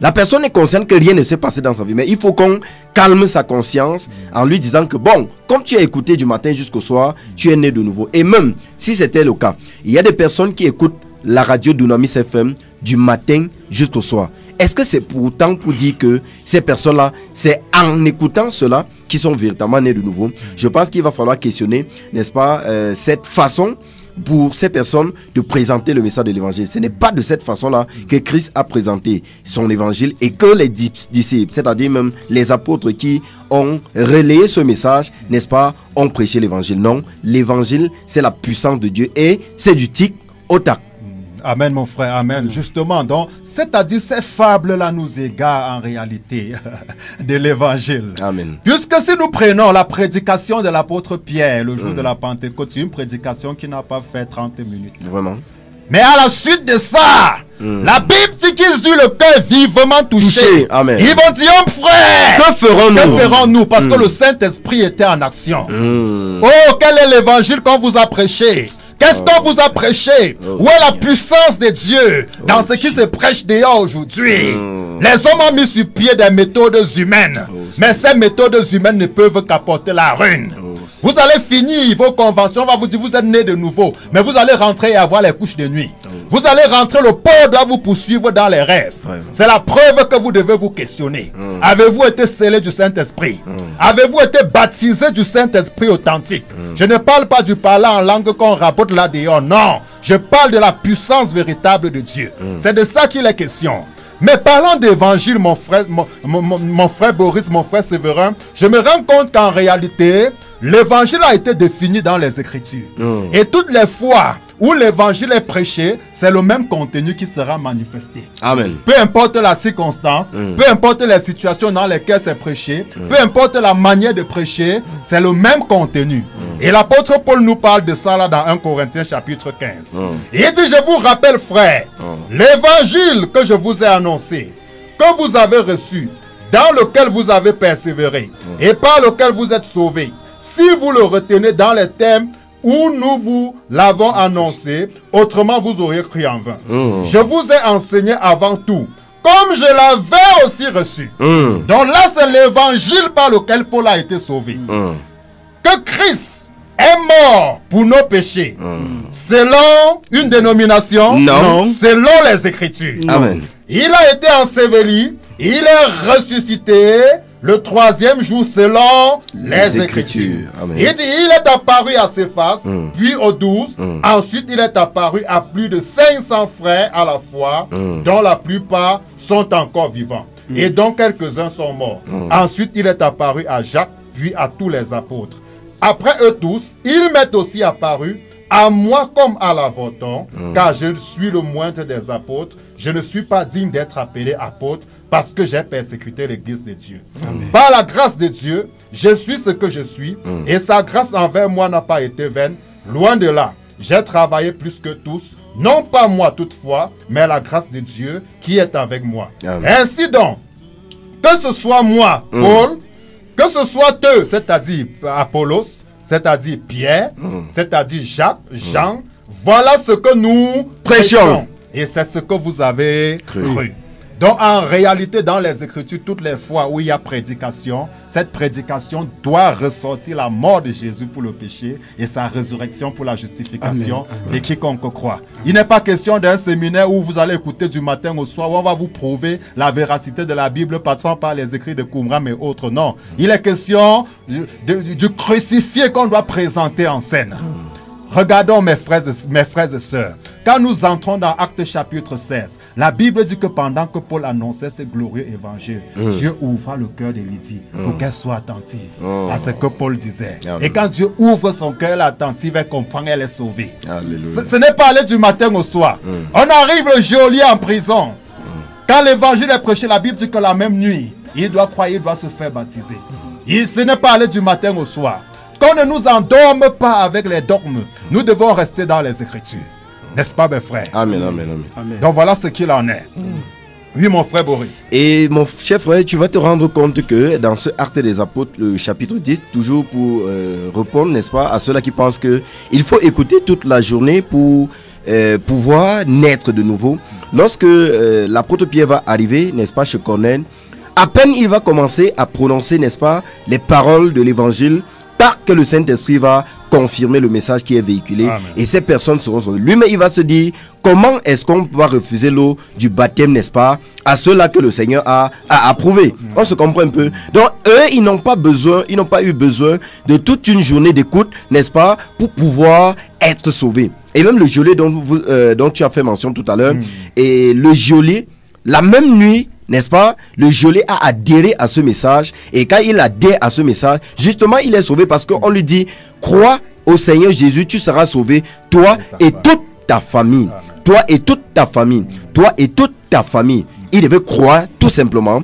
La personne est consciente que rien ne s'est passé dans sa vie. Mais il faut qu'on calme sa conscience en lui disant que bon, comme tu as écouté du matin jusqu'au soir, tu es né de nouveau. Et même si c'était le cas, il y a des personnes qui écoutent la radio Dunamis FM du matin jusqu'au soir. Est-ce que c'est pourtant pour dire que ces personnes-là, c'est en écoutant cela qui sont véritablement nés de nouveau? Je pense qu'il va falloir questionner, n'est-ce pas, cette façon pour ces personnes de présenter le message de l'évangile. Ce n'est pas de cette façon-là que Christ a présenté son évangile et que les disciples, c'est-à-dire même les apôtres qui ont relayé ce message, n'est-ce pas, ont prêché l'évangile. Non, l'évangile, c'est la puissance de Dieu et c'est du tic au tac. Amen, mon frère, amen. Justement, donc, c'est-à-dire ces fables-là nous égarent en réalité de l'évangile. Amen. Puisque si nous prenons la prédication de l'apôtre Pierre le jour de la Pentecôte, c'est une prédication qui n'a pas fait 30 minutes. Vraiment. Mais à la suite de ça, la Bible dit qu'ils eurent le cœur vivement touché. Amen. Ils vont dire, oh, frère, que ferons-nous? Que ferons-nous? Parce que le Saint-Esprit était en action. Oh, quel est l'évangile qu'on vous a prêché? Qu'est-ce qu'on vous a prêché? Où est la puissance de Dieu dans ce qui se prêche dehors aujourd'hui? Les hommes ont mis sur pied des méthodes humaines. Mais ces méthodes humaines ne peuvent qu'apporter la ruine. Vous allez finir vos conventions, on va vous dire vous êtes né de nouveau. Mais vous allez rentrer et avoir les couches de nuit. Vous allez rentrer, le pauvre doit vous poursuivre dans les rêves. C'est la preuve que vous devez vous questionner. Avez-vous été scellé du Saint-Esprit? Avez-vous été baptisé du Saint-Esprit authentique? Je ne parle pas du parler en langue qu'on rapporte là dehors, non. Je parle de la puissance véritable de Dieu. C'est de ça qu'il est question. Mais parlant d'évangile, mon frère Boris, mon frère Séverin, je me rends compte qu'en réalité, l'évangile a été défini dans les Écritures. Et toutes les fois où l'évangile est prêché, c'est le même contenu qui sera manifesté. Amen. Peu importe la circonstance, peu importe les situations dans lesquelles c'est prêché, peu importe la manière de prêcher, c'est le même contenu. Et l'apôtre Paul nous parle de ça là dans 1 Corinthiens chapitre 15. Et il dit, je vous rappelle, frères, l'évangile que je vous ai annoncé, que vous avez reçu, dans lequel vous avez persévéré, et par lequel vous êtes sauvés, si vous le retenez dans les termes où nous vous l'avons annoncé, autrement vous auriez cru en vain. Je vous ai enseigné avant tout, comme je l'avais aussi reçu. Donc là, c'est l'évangile par lequel Paul a été sauvé. Que Christ est mort pour nos péchés, selon une dénomination, non. Selon les Écritures. Amen. Il a été enseveli, il est ressuscité le 3e jour selon les Écritures. Amen. Il dit, il est apparu à Céphas, puis aux 12. Ensuite, il est apparu à plus de 500 frères à la fois, dont la plupart sont encore vivants. Et dont quelques-uns sont morts. Ensuite, il est apparu à Jacques, puis à tous les apôtres. Après eux tous, il m'est aussi apparu à moi comme à l'avorton, car je suis le moindre des apôtres. Je ne suis pas digne d'être appelé apôtre, parce que j'ai persécuté l'église de Dieu. Par la grâce de Dieu, je suis ce que je suis, et sa grâce envers moi n'a pas été vaine. Loin de là, j'ai travaillé plus que tous, non pas moi toutefois, mais la grâce de Dieu qui est avec moi. Amen. Ainsi donc, que ce soit moi, Paul, que ce soit eux, c'est-à-dire Apollos, c'est-à-dire Pierre, c'est-à-dire Jacques, Jean, voilà ce que nous prêchons. Et c'est ce que vous avez cru. Donc en réalité, dans les Écritures, toutes les fois où il y a prédication, cette prédication doit ressortir la mort de Jésus pour le péché et sa résurrection pour la justification de quiconque croit. Il n'est pas question d'un séminaire où vous allez écouter du matin au soir, où on va vous prouver la véracité de la Bible passant par les écrits de Qumran et autres. Non, il est question du crucifié qu'on doit présenter en scène. Regardons mes frères et sœurs. Quand nous entrons dans Actes chapitre 16, la Bible dit que pendant que Paul annonçait ce glorieux évangile, Dieu ouvra le cœur de Lydie pour qu'elle soit attentive à ce que Paul disait. Et quand Dieu ouvre son cœur, elle est attentive, elle comprend, elle est sauvée. Ce n'est pas aller du matin au soir. On arrive le geôlier en prison. Quand l'évangile est prêché, la Bible dit que la même nuit, il doit croire, il doit se faire baptiser. Ce n'est pas aller du matin au soir. Qu'on ne nous endorme pas avec les dogmes. Nous devons rester dans les Écritures. N'est-ce pas, mes frères? Amen, amen, amen. Donc voilà ce qu'il en est. Oui, mon frère Boris. Et mon cher frère, tu vas te rendre compte que dans ce Acte des Apôtres, le chapitre 10, toujours pour répondre, n'est-ce pas, à ceux-là qui pensent qu'il faut écouter toute la journée pour pouvoir naître de nouveau. Lorsque l'apôtre Pierre va arriver, n'est-ce pas, chez Corneille, à peine il va commencer à prononcer, n'est-ce pas, les paroles de l'évangile, que le Saint-Esprit va confirmer le message qui est véhiculé. Amen. Et ces personnes seront sauvées. Lui-même, il va se dire, comment est-ce qu'on va refuser l'eau du baptême, n'est-ce pas, à ceux-là que le Seigneur a approuvé. On se comprend un peu. Donc, eux, ils n'ont pas eu besoin de toute une journée d'écoute, n'est-ce pas, pour pouvoir être sauvés. Et même le geôlier dont tu as fait mention tout à l'heure, et le geôlier, la même nuit, n'est-ce pas, le geôlier a adhéré à ce message. Et quand il adhère à ce message, justement, il est sauvé parce qu'on lui dit, crois au Seigneur Jésus, tu seras sauvé, toi et toute ta famille. Toi et toute ta famille. Toi et toute ta famille. Il devait croire tout simplement.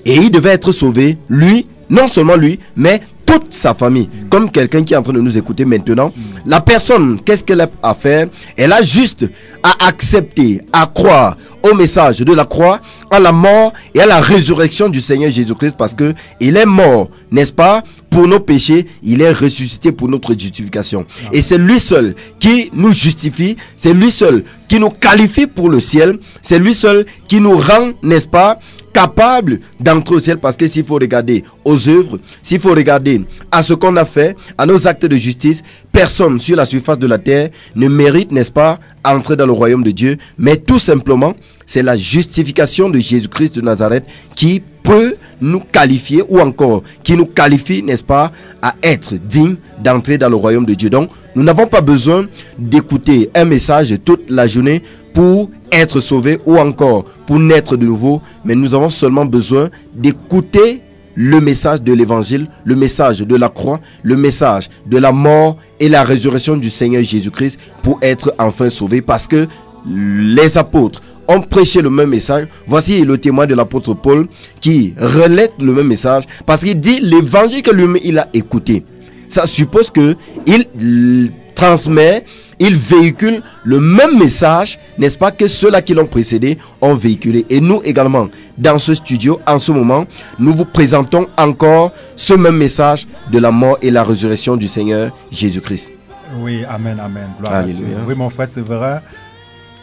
Et il devait être sauvé, lui, non seulement lui, mais toute sa famille. Comme quelqu'un qui est en train de nous écouter maintenant. La personne, qu'est-ce qu'elle a à faire? Elle a juste à accepter, à croire au message de la croix, à la mort et à la résurrection du Seigneur Jésus-Christ, parce que il est mort, n'est-ce pas, pour nos péchés, il est ressuscité pour notre justification. Et c'est lui seul qui nous justifie, c'est lui seul qui nous qualifie pour le ciel, c'est lui seul qui nous rend, n'est-ce pas, capable d'entrer au ciel, parce que s'il faut regarder aux œuvres, s'il faut regarder à ce qu'on a fait, à nos actes de justice, personne sur la surface de la terre ne mérite, n'est-ce pas, entrer dans le royaume de Dieu, mais tout simplement, c'est la justification de Jésus-Christ de Nazareth qui peut nous qualifier, ou encore qui nous qualifie, n'est-ce pas, à être digne d'entrer dans le royaume de Dieu. Donc, nous n'avons pas besoin d'écouter un message toute la journée pour être sauvé ou encore pour naître de nouveau, mais nous avons seulement besoin d'écouter le message de l'évangile, le message de la croix, le message de la mort et la résurrection du Seigneur Jésus-Christ pour être enfin sauvé, parce que les apôtres ont prêché le même message. Voici le témoin de l'apôtre Paul qui relève le même message, parce qu'il dit l'évangile que lui-même il a écouté. Ça suppose que il transmet, il véhicule le même message, n'est-ce pas, que ceux-là qui l'ont précédé ont véhiculé. Et nous également, dans ce studio, en ce moment, nous vous présentons encore ce même message de la mort et la résurrection du Seigneur Jésus-Christ. Oui, amen, amen. Gloire à Dieu. Oui, mon frère, c'est vrai.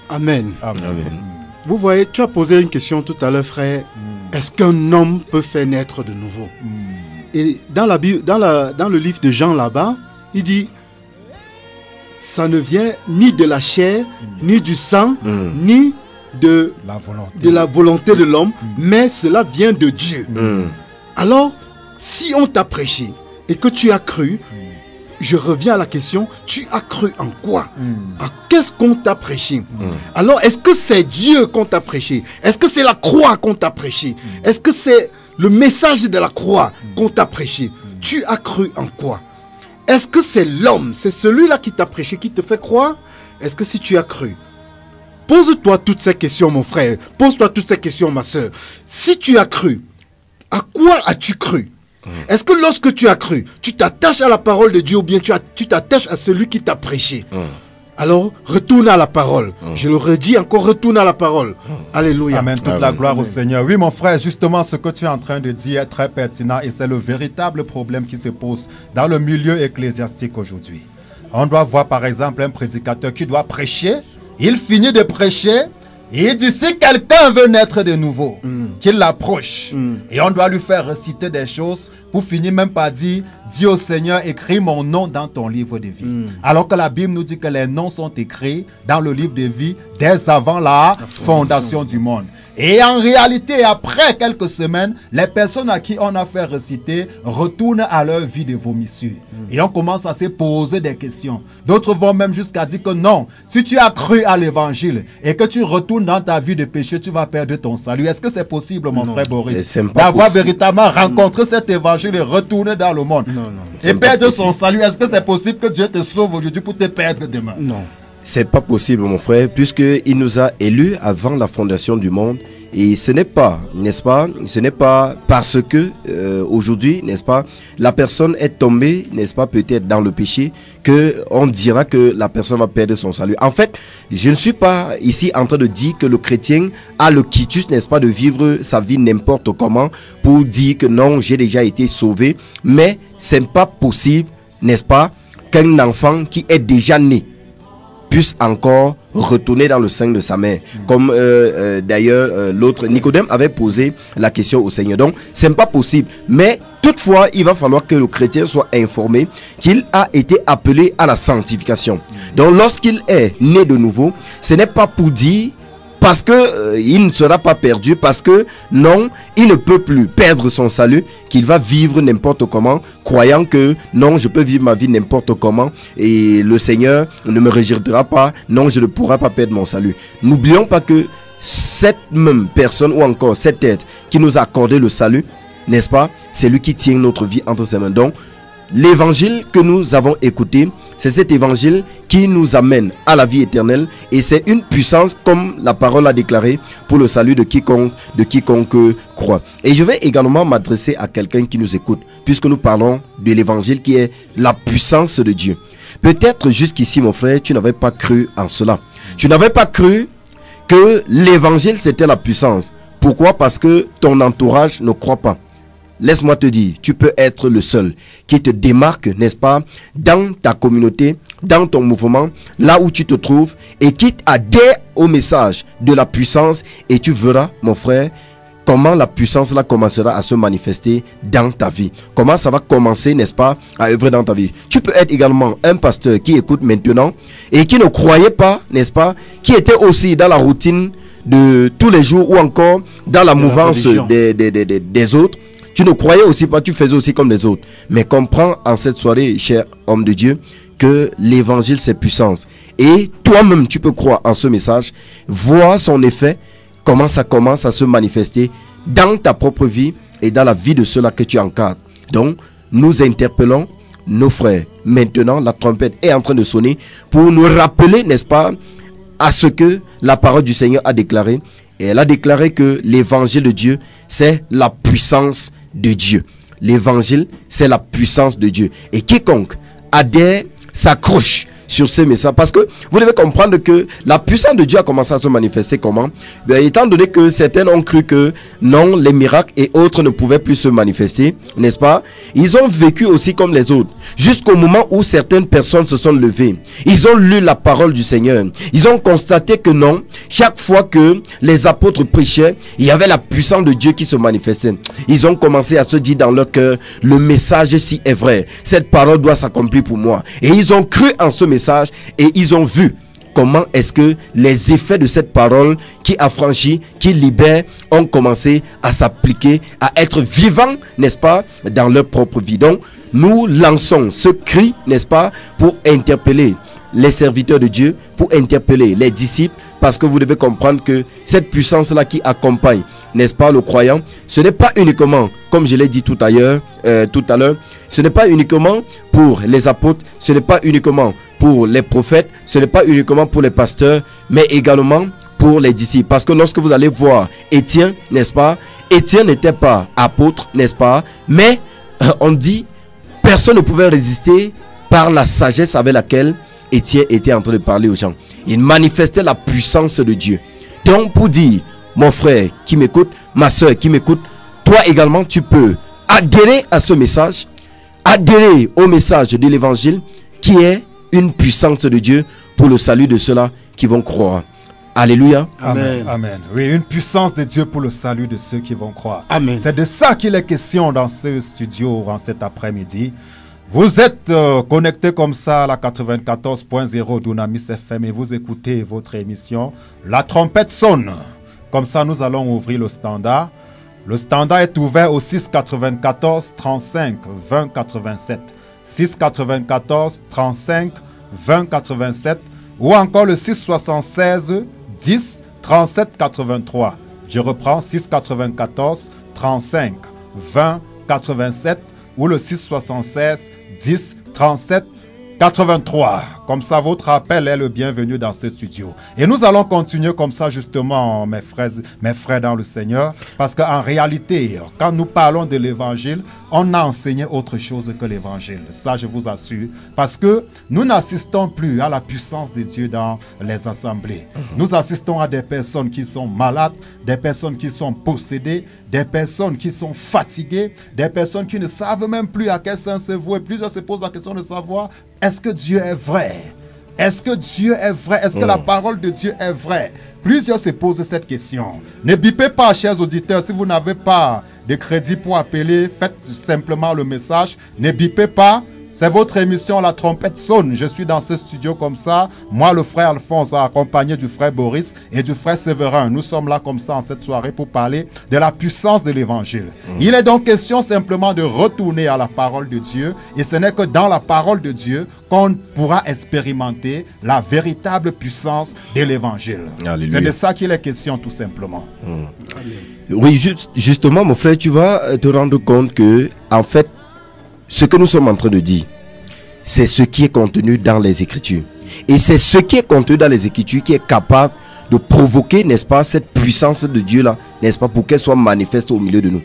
Amen. Amen. Amen. Vous voyez, tu as posé une question tout à l'heure, frère. Est-ce qu'un homme peut faire naître de nouveau? Et dans la Bible, dans le livre de Jean là-bas, il dit, ça ne vient ni de la chair, ni du sang, ni de la volonté de l'homme, mais cela vient de Dieu. Alors, si on t'a prêché et que tu as cru, je reviens à la question, tu as cru en quoi? À qu'est-ce qu'on t'a prêché? Alors, est-ce que c'est Dieu qu'on t'a prêché? Est-ce que c'est la croix qu'on t'a prêché? Est-ce que c'est le message de la croix qu'on t'a prêché? Tu as cru en quoi? Est-ce que c'est l'homme, c'est celui-là qui t'a prêché, qui te fait croire? Est-ce que si tu as cru? Pose-toi toutes ces questions, mon frère. Pose-toi toutes ces questions, ma soeur. Si tu as cru, à quoi as-tu cru? Est-ce que lorsque tu as cru, tu t'attaches à la parole de Dieu ou bien tu t'attaches à celui qui t'a prêché? Alors, retourne à la parole. Je le redis encore, retourne à la parole. Alléluia. Amen. Toute la gloire au Seigneur. Oui, mon frère, justement, ce que tu es en train de dire est très pertinent et c'est le véritable problème qui se pose dans le milieu ecclésiastique aujourd'hui. On doit voir, par exemple, un prédicateur qui doit prêcher. Il finit de prêcher Et il dit, si quelqu'un veut naître de nouveau, qu'il l'approche. Et on doit lui faire réciter des choses pour finir même par dire, dis au Seigneur, écris mon nom dans ton livre de vie. Alors que la Bible nous dit que les noms sont écrits dans le livre de vie dès avant la fondation du monde. Et en réalité, après quelques semaines, les personnes à qui on a fait réciter retournent à leur vie de vomissure. Et on commence à se poser des questions. D'autres vont même jusqu'à dire que non, si tu as cru à l'évangile et que tu retournes dans ta vie de péché, tu vas perdre ton salut. Est-ce que c'est possible, mon frère Boris, d'avoir véritablement rencontré cet évangile et retourner dans le monde et perdre son salut? Est-ce que c'est possible que Dieu te sauve aujourd'hui pour te perdre demain? Non. C'est pas possible, mon frère, puisqu'il nous a élus avant la fondation du monde. Et ce n'est pas, n'est-ce pas, ce n'est pas parce que aujourd'hui, n'est-ce pas, la personne est tombée, n'est-ce pas, peut-être dans le péché, qu'on dira que la personne va perdre son salut. En fait, je ne suis pas ici en train de dire que le chrétien a le quitus, n'est-ce pas, de vivre sa vie n'importe comment pour dire que non, j'ai déjà été sauvé. Mais ce n'est pas possible, n'est-ce pas, qu'un enfant qui est déjà né puisse encore retourner dans le sein de sa mère. Comme d'ailleurs l'autre, Nicodème, avait posé la question au Seigneur. Donc, ce n'est pas possible. Mais toutefois, il va falloir que le chrétien soit informé qu'il a été appelé à la sanctification. Donc, lorsqu'il est né de nouveau, ce n'est pas pour dire parce que il ne sera pas perdu, parce que non, il ne peut plus perdre son salut, qu'il va vivre n'importe comment, croyant que non, je peux vivre ma vie n'importe comment et le Seigneur ne me rejettera pas, non, je ne pourrai pas perdre mon salut. N'oublions pas que cette même personne ou encore cet être qui nous a accordé le salut, n'est-ce pas, c'est lui qui tient notre vie entre ses mains. Donc, l'évangile que nous avons écouté, c'est cet évangile qui nous amène à la vie éternelle et c'est une puissance, comme la parole a déclaré, pour le salut de quiconque croit. Et je vais également m'adresser à quelqu'un qui nous écoute, puisque nous parlons de l'évangile qui est la puissance de Dieu. Peut-être jusqu'ici, mon frère, tu n'avais pas cru en cela. Tu n'avais pas cru que l'évangile c'était la puissance. Pourquoi? Parce que ton entourage ne croit pas. Laisse-moi te dire, tu peux être le seul qui te démarque, n'est-ce pas, dans ta communauté, dans ton mouvement, là où tu te trouves, et qui adhère au message de la puissance, et tu verras, mon frère, comment la puissance là commencera à se manifester dans ta vie. Comment ça va commencer, n'est-ce pas, à œuvrer dans ta vie. Tu peux être également un pasteur qui écoute maintenant, et qui ne croyait pas, n'est-ce pas, qui était aussi dans la routine de tous les jours, ou encore dans la mouvance des autres. Tu ne croyais aussi pas, tu faisais aussi comme les autres. Mais comprends en cette soirée, cher homme de Dieu, que l'évangile c'est puissance. Et toi-même, tu peux croire en ce message, voir son effet, comment ça commence à se manifester dans ta propre vie et dans la vie de ceux-là que tu encadres. Donc, nous interpellons nos frères. Maintenant, la trompette est en train de sonner pour nous rappeler, n'est-ce pas, à ce que la parole du Seigneur a déclaré. Et elle a déclaré que l'évangile de Dieu, c'est la puissance de Dieu. L'évangile, c'est la puissance de Dieu. Et quiconque adhère, s'accroche sur ces messages. Parce que vous devez comprendre que la puissance de Dieu a commencé à se manifester comment? Bien, étant donné que certains ont cru que non, les miracles et autres ne pouvaient plus se manifester, n'est-ce pas? Ils ont vécu aussi comme les autres. Jusqu'au moment où certaines personnes se sont levées. Ils ont lu la parole du Seigneur. Ils ont constaté que non, chaque fois que les apôtres prêchaient, il y avait la puissance de Dieu qui se manifestait. Ils ont commencé à se dire dans leur cœur, le message si est vrai. Cette parole doit s'accomplir pour moi. Et ils ont cru en ce message et ils ont vu comment est-ce que les effets de cette parole qui affranchit, qui libère, ont commencé à s'appliquer, à être vivants, n'est-ce pas, dans leur propre vie. Donc, nous lançons ce cri, n'est-ce pas, pour interpeller les serviteurs de Dieu, pour interpeller les disciples, parce que vous devez comprendre que cette puissance-là qui accompagne, n'est-ce pas, le croyant, ce n'est pas uniquement, comme je l'ai dit tout à l'heure, ce n'est pas uniquement pour les apôtres, ce n'est pas uniquement pour les prophètes, ce n'est pas uniquement pour les pasteurs, mais également pour les disciples. Parce que lorsque vous allez voir Étienne, n'est-ce pas, Étienne n'était pas apôtre, n'est-ce pas, mais on dit, personne ne pouvait résister par la sagesse avec laquelle Étienne était en train de parler aux gens. Il manifestait la puissance de Dieu. Donc pour dire, mon frère qui m'écoute, ma soeur qui m'écoute, toi également tu peux adhérer à ce message, adhérer au message de l'évangile qui est une puissance de Dieu pour le salut de ceux-là qui vont croire. Alléluia. Amen. Amen. Oui, une puissance de Dieu pour le salut de ceux qui vont croire. Amen. C'est de ça qu'il est question dans ce studio en cet après-midi. Vous êtes connectés comme ça à la 94.0 Dunamis FM et vous écoutez votre émission. La trompette sonne. Comme ça, nous allons ouvrir le standard. Le standard est ouvert au 694 35 20 87. 694 35 20 87 ou encore le 676 10 37 83. Je reprends 694 35 20 87 ou le 676 10 37 83. Comme ça, votre appel est le bienvenu dans ce studio. Et nous allons continuer comme ça justement, mes frères dans le Seigneur, parce qu'en réalité, quand nous parlons de l'évangile, on a enseigné autre chose que l'évangile. Ça, je vous assure. Parce que nous n'assistons plus à la puissance de Dieu dans les assemblées. Nous assistons à des personnes qui sont malades, des personnes qui sont possédées, des personnes qui sont fatiguées, des personnes qui ne savent même plus à quel sens se vouer. Plusieurs se posent la question de savoir, est-ce que Dieu est vrai? Est-ce que Dieu est vrai? Est-ce que la parole de Dieu est vraie? Plusieurs se posent cette question. Ne bipez pas, chers auditeurs, si vous n'avez pas de crédit pour appeler, faites simplement le message. Ne bipez pas. C'est votre émission La Trompette sonne. Je suis dans ce studio comme ça. Moi, le frère Alphonse, accompagné du frère Boris et du frère Séverin. Nous sommes là comme ça en cette soirée pour parler de la puissance de l'évangile. Il est donc question simplement de retourner à la parole de Dieu. Et ce n'est que dans la parole de Dieu qu'on pourra expérimenter la véritable puissance de l'évangile. C'est de ça qu'il est question tout simplement. Oui, justement, mon frère, tu vas te rendre compte que, en fait, ce que nous sommes en train de dire, c'est ce qui est contenu dans les Écritures. Et c'est ce qui est contenu dans les Écritures qui est capable de provoquer, n'est-ce pas, cette puissance de Dieu-là, n'est-ce pas, pour qu'elle soit manifeste au milieu de nous.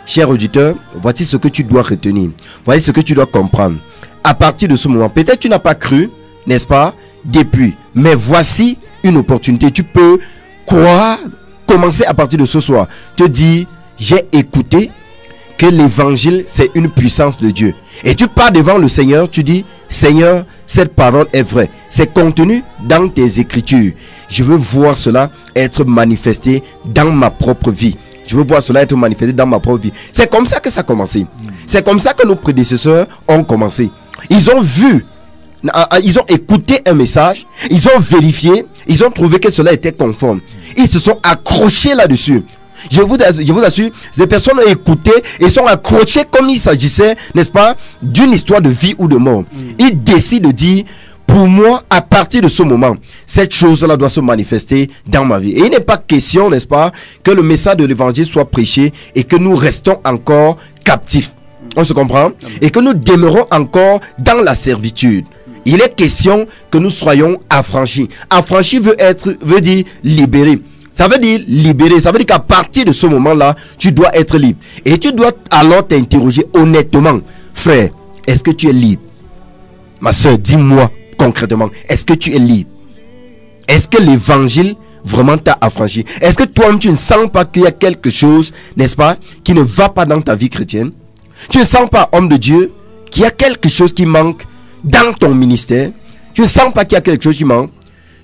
Cher auditeur, voici ce que tu dois retenir. Voici ce que tu dois comprendre. À partir de ce moment, peut-être tu n'as pas cru, n'est-ce pas, depuis. Mais voici une opportunité. Tu peux croire, commencer à partir de ce soir. Te dire, j'ai écouté que l'évangile, c'est une puissance de Dieu. Et tu pars devant le Seigneur, tu dis, Seigneur, cette parole est vraie. C'est contenu dans tes Écritures. Je veux voir cela être manifesté dans ma propre vie. Je veux voir cela être manifesté dans ma propre vie. C'est comme ça que ça a commencé. C'est comme ça que nos prédécesseurs ont commencé. Ils ont vu, ils ont écouté un message, ils ont vérifié, ils ont trouvé que cela était conforme. Ils se sont accrochés là-dessus. Je vous assure, ces personnes ont écouté et sont accrochées comme il s'agissait, n'est-ce pas, d'une histoire de vie ou de mort. Ils décident de dire, pour moi, à partir de ce moment, cette chose-là doit se manifester dans ma vie. Et il n'est pas question, n'est-ce pas, que le message de l'évangile soit prêché et que nous restons encore captifs. On se comprend? Et que nous demeurons encore dans la servitude. Il est question que nous soyons affranchis. Affranchis veut dire libéré. Ça veut dire libéré, ça veut dire qu'à partir de ce moment-là, tu dois être libre. Et tu dois alors t'interroger honnêtement, frère, est-ce que tu es libre? Ma soeur, dis-moi concrètement, est-ce que tu es libre? Est-ce que l'évangile vraiment t'a affranchi? Est-ce que toi-même tu ne sens pas qu'il y a quelque chose, n'est-ce pas, qui ne va pas dans ta vie chrétienne? Tu ne sens pas, homme de Dieu, qu'il y a quelque chose qui manque dans ton ministère? Tu ne sens pas qu'il y a quelque chose qui manque?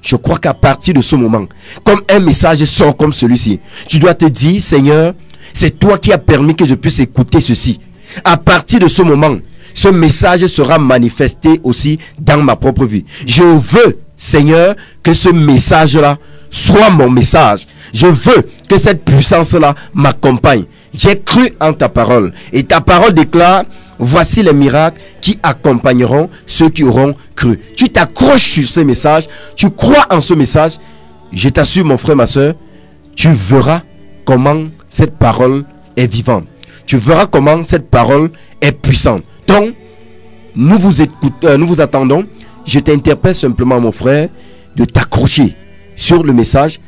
Je crois qu'à partir de ce moment, comme un message sort comme celui-ci, tu dois te dire, Seigneur, c'est toi qui as permis que je puisse écouter ceci. À partir de ce moment, ce message sera manifesté aussi dans ma propre vie. Je veux, Seigneur, que ce message-là soit mon message. Je veux que cette puissance-là m'accompagne. J'ai cru en ta parole. Et ta parole déclare, voici les miracles qui accompagneront ceux qui auront cru. Tu t'accroches sur ce message, tu crois en ce message. Je t'assure, mon frère, ma soeur, tu verras comment cette parole est vivante. Tu verras comment cette parole est puissante. Donc, nous vous attendons. Je t'interpelle simplement, mon frère, de t'accrocher sur le message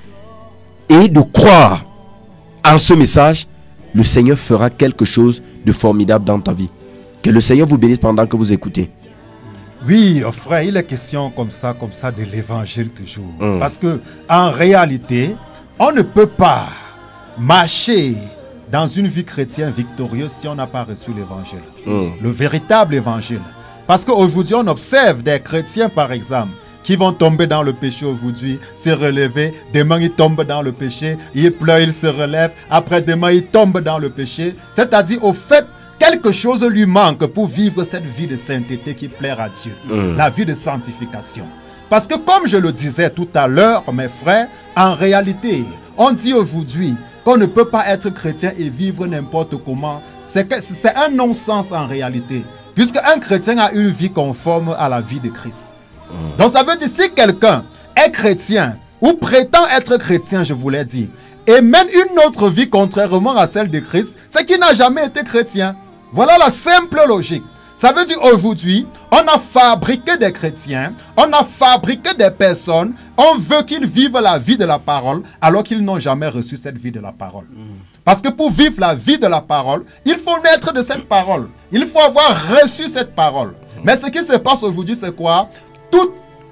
et de croire en ce message. Le Seigneur fera quelque chose de formidable dans ta vie. Que le Seigneur vous bénisse pendant que vous écoutez. Oui, frère, il est question comme ça de l'évangile toujours. Parce que en réalité, on ne peut pas marcher dans une vie chrétienne victorieuse si on n'a pas reçu l'évangile. Le véritable évangile. Parce qu'aujourd'hui, on observe des chrétiens, par exemple, qui vont tomber dans le péché aujourd'hui, se relever. Demain, ils tombent dans le péché. Ils pleurent, ils se relèvent. Après, demain, ils tombent dans le péché. C'est-à-dire, au fait, quelque chose lui manque pour vivre cette vie de sainteté qui plaire à Dieu. La vie de sanctification. Parce que comme je le disais tout à l'heure, mes frères, en réalité, on dit aujourd'hui qu'on ne peut pas être chrétien et vivre n'importe comment. C'est un non-sens en réalité. Puisque un chrétien a une vie conforme à la vie de Christ. Donc ça veut dire, si quelqu'un est chrétien ou prétend être chrétien, je vous l'ai dit, et mène une autre vie contrairement à celle de Christ, c'est qu'il n'a jamais été chrétien. Voilà la simple logique. Ça veut dire aujourd'hui, on a fabriqué des chrétiens, on a fabriqué des personnes, on veut qu'ils vivent la vie de la parole alors qu'ils n'ont jamais reçu cette vie de la parole. Parce que pour vivre la vie de la parole, il faut naître de cette parole. Il faut avoir reçu cette parole. Mais ce qui se passe aujourd'hui, c'est quoi?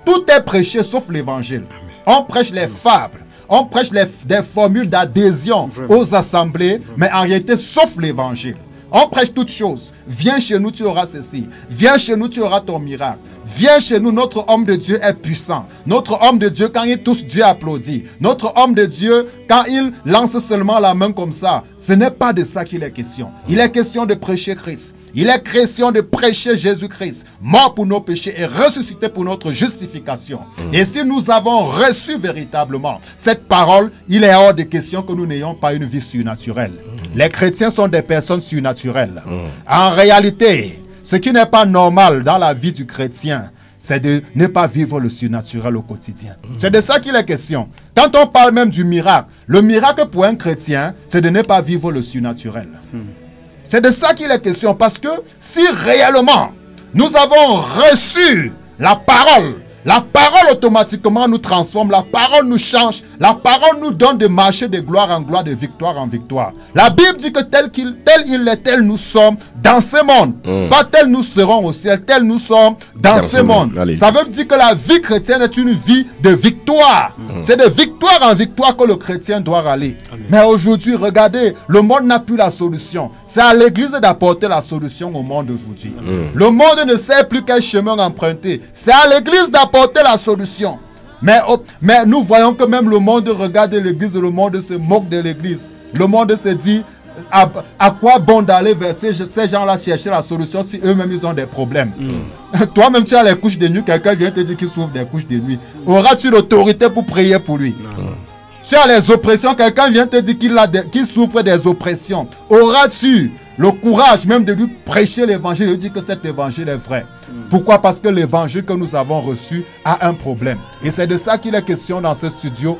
Tout est prêché sauf l'évangile. On prêche les fables. On prêche des formules d'adhésion aux assemblées, mais en réalité, sauf l'évangile. On prêche toutes choses. Viens chez nous, tu auras ceci. Viens chez nous, tu auras ton miracle. Viens chez nous, notre homme de Dieu est puissant. Notre homme de Dieu, quand il tousse, Dieu applaudit. Notre homme de Dieu, quand il lance seulement la main comme ça, ce n'est pas de ça qu'il est question. Il est question de prêcher Christ. Il est question de prêcher Jésus-Christ, mort pour nos péchés et ressuscité pour notre justification. Et si nous avons reçu véritablement cette parole, il est hors de question que nous n'ayons pas une vie surnaturelle. Les chrétiens sont des personnes surnaturelles. En réalité, ce qui n'est pas normal dans la vie du chrétien, c'est de ne pas vivre le surnaturel au quotidien. C'est de ça qu'il est question. Quand on parle même du miracle, le miracle pour un chrétien, c'est de ne pas vivre le surnaturel. C'est de ça qu'il est question. Parce que si réellement nous avons reçu la parole automatiquement nous transforme, la parole nous change, la parole nous donne de marcher de gloire en gloire, de victoire en victoire. La Bible dit que tel il est, tel nous sommes dans ce monde. Pas tel nous serons au ciel, tel nous sommes dans ce monde. Ça veut dire que la vie chrétienne est une vie de victoire. C'est de victoire en victoire que le chrétien doit aller. Mais aujourd'hui, regardez, le monde n'a plus la solution. C'est à l'église d'apporter la solution au monde aujourd'hui. Le monde ne sait plus quel chemin emprunter. C'est à l'église d'apporter la solution. Mais nous voyons que même le monde regarde l'église, le monde se moque de l'église. Le monde se dit, à quoi bon d'aller vers ces gens-là chercher la solution si eux-mêmes ils ont des problèmes. Toi-même tu as les couches de nuit, quelqu'un vient te dire qu'il souffre des couches de nuit. Auras-tu l'autorité pour prier pour lui? Tu as les oppressions, quelqu'un vient te dire qu'il souffre des oppressions. Auras-tu le courage même de lui prêcher l'évangile et lui dire que cet évangile est vrai? Pourquoi? Parce que l'évangile que nous avons reçu a un problème. Et c'est de ça qu'il est question dans ce studio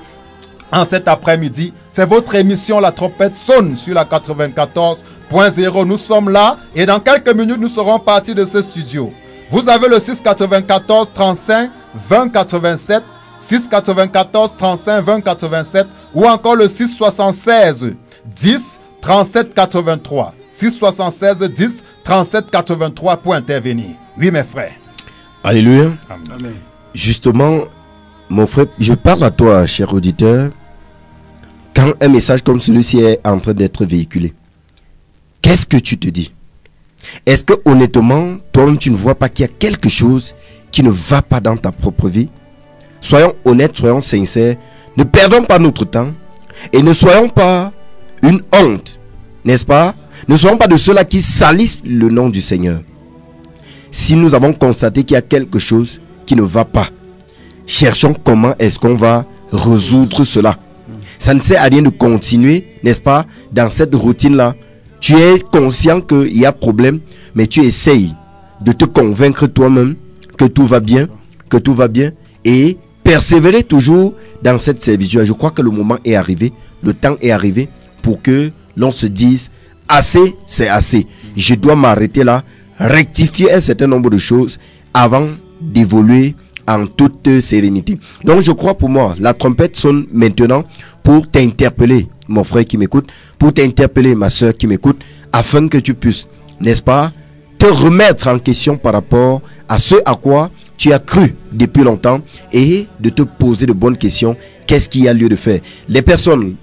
en cet après-midi. C'est votre émission La Trompette sonne sur la 94.0. Nous sommes là et dans quelques minutes nous serons partis de ce studio. Vous avez le 694 35 20 87, 694 35 20 87 ou encore le 676 10 37 83. 676 10 37 83 pour intervenir. Oui, mes frères. Alléluia. Amen. Justement, mon frère, je parle à toi, cher auditeur, quand un message comme celui-ci est en train d'être véhiculé. Qu'est-ce que tu te dis? Est-ce que honnêtement, toi-même, tu ne vois pas qu'il y a quelque chose qui ne va pas dans ta propre vie? Soyons honnêtes, soyons sincères, ne perdons pas notre temps et ne soyons pas une honte, n'est-ce pas? Ne soyons pas de ceux-là qui salissent le nom du Seigneur. Si nous avons constaté qu'il y a quelque chose qui ne va pas, cherchons comment est-ce qu'on va résoudre cela. Ça ne sert à rien de continuer, n'est-ce pas, dans cette routine-là. Tu es conscient qu'il y a problème, mais tu essayes de te convaincre toi-même que tout va bien, et persévérer toujours dans cette servitude. Je crois que le moment est arrivé, le temps est arrivé pour que l'on se dise assez, c'est assez. Je dois m'arrêter là, rectifier un certain nombre de choses avant d'évoluer en toute sérénité. Donc je crois, pour moi, la trompette sonne maintenant pour t'interpeller, mon frère qui m'écoute, pour t'interpeller, ma soeur qui m'écoute, afin que tu puisses, n'est-ce pas, te remettre en question par rapport à ce à quoi tu as cru depuis longtemps et de te poser de bonnes questions. Qu'est-ce qu'il y a lieu de faire? Les personnes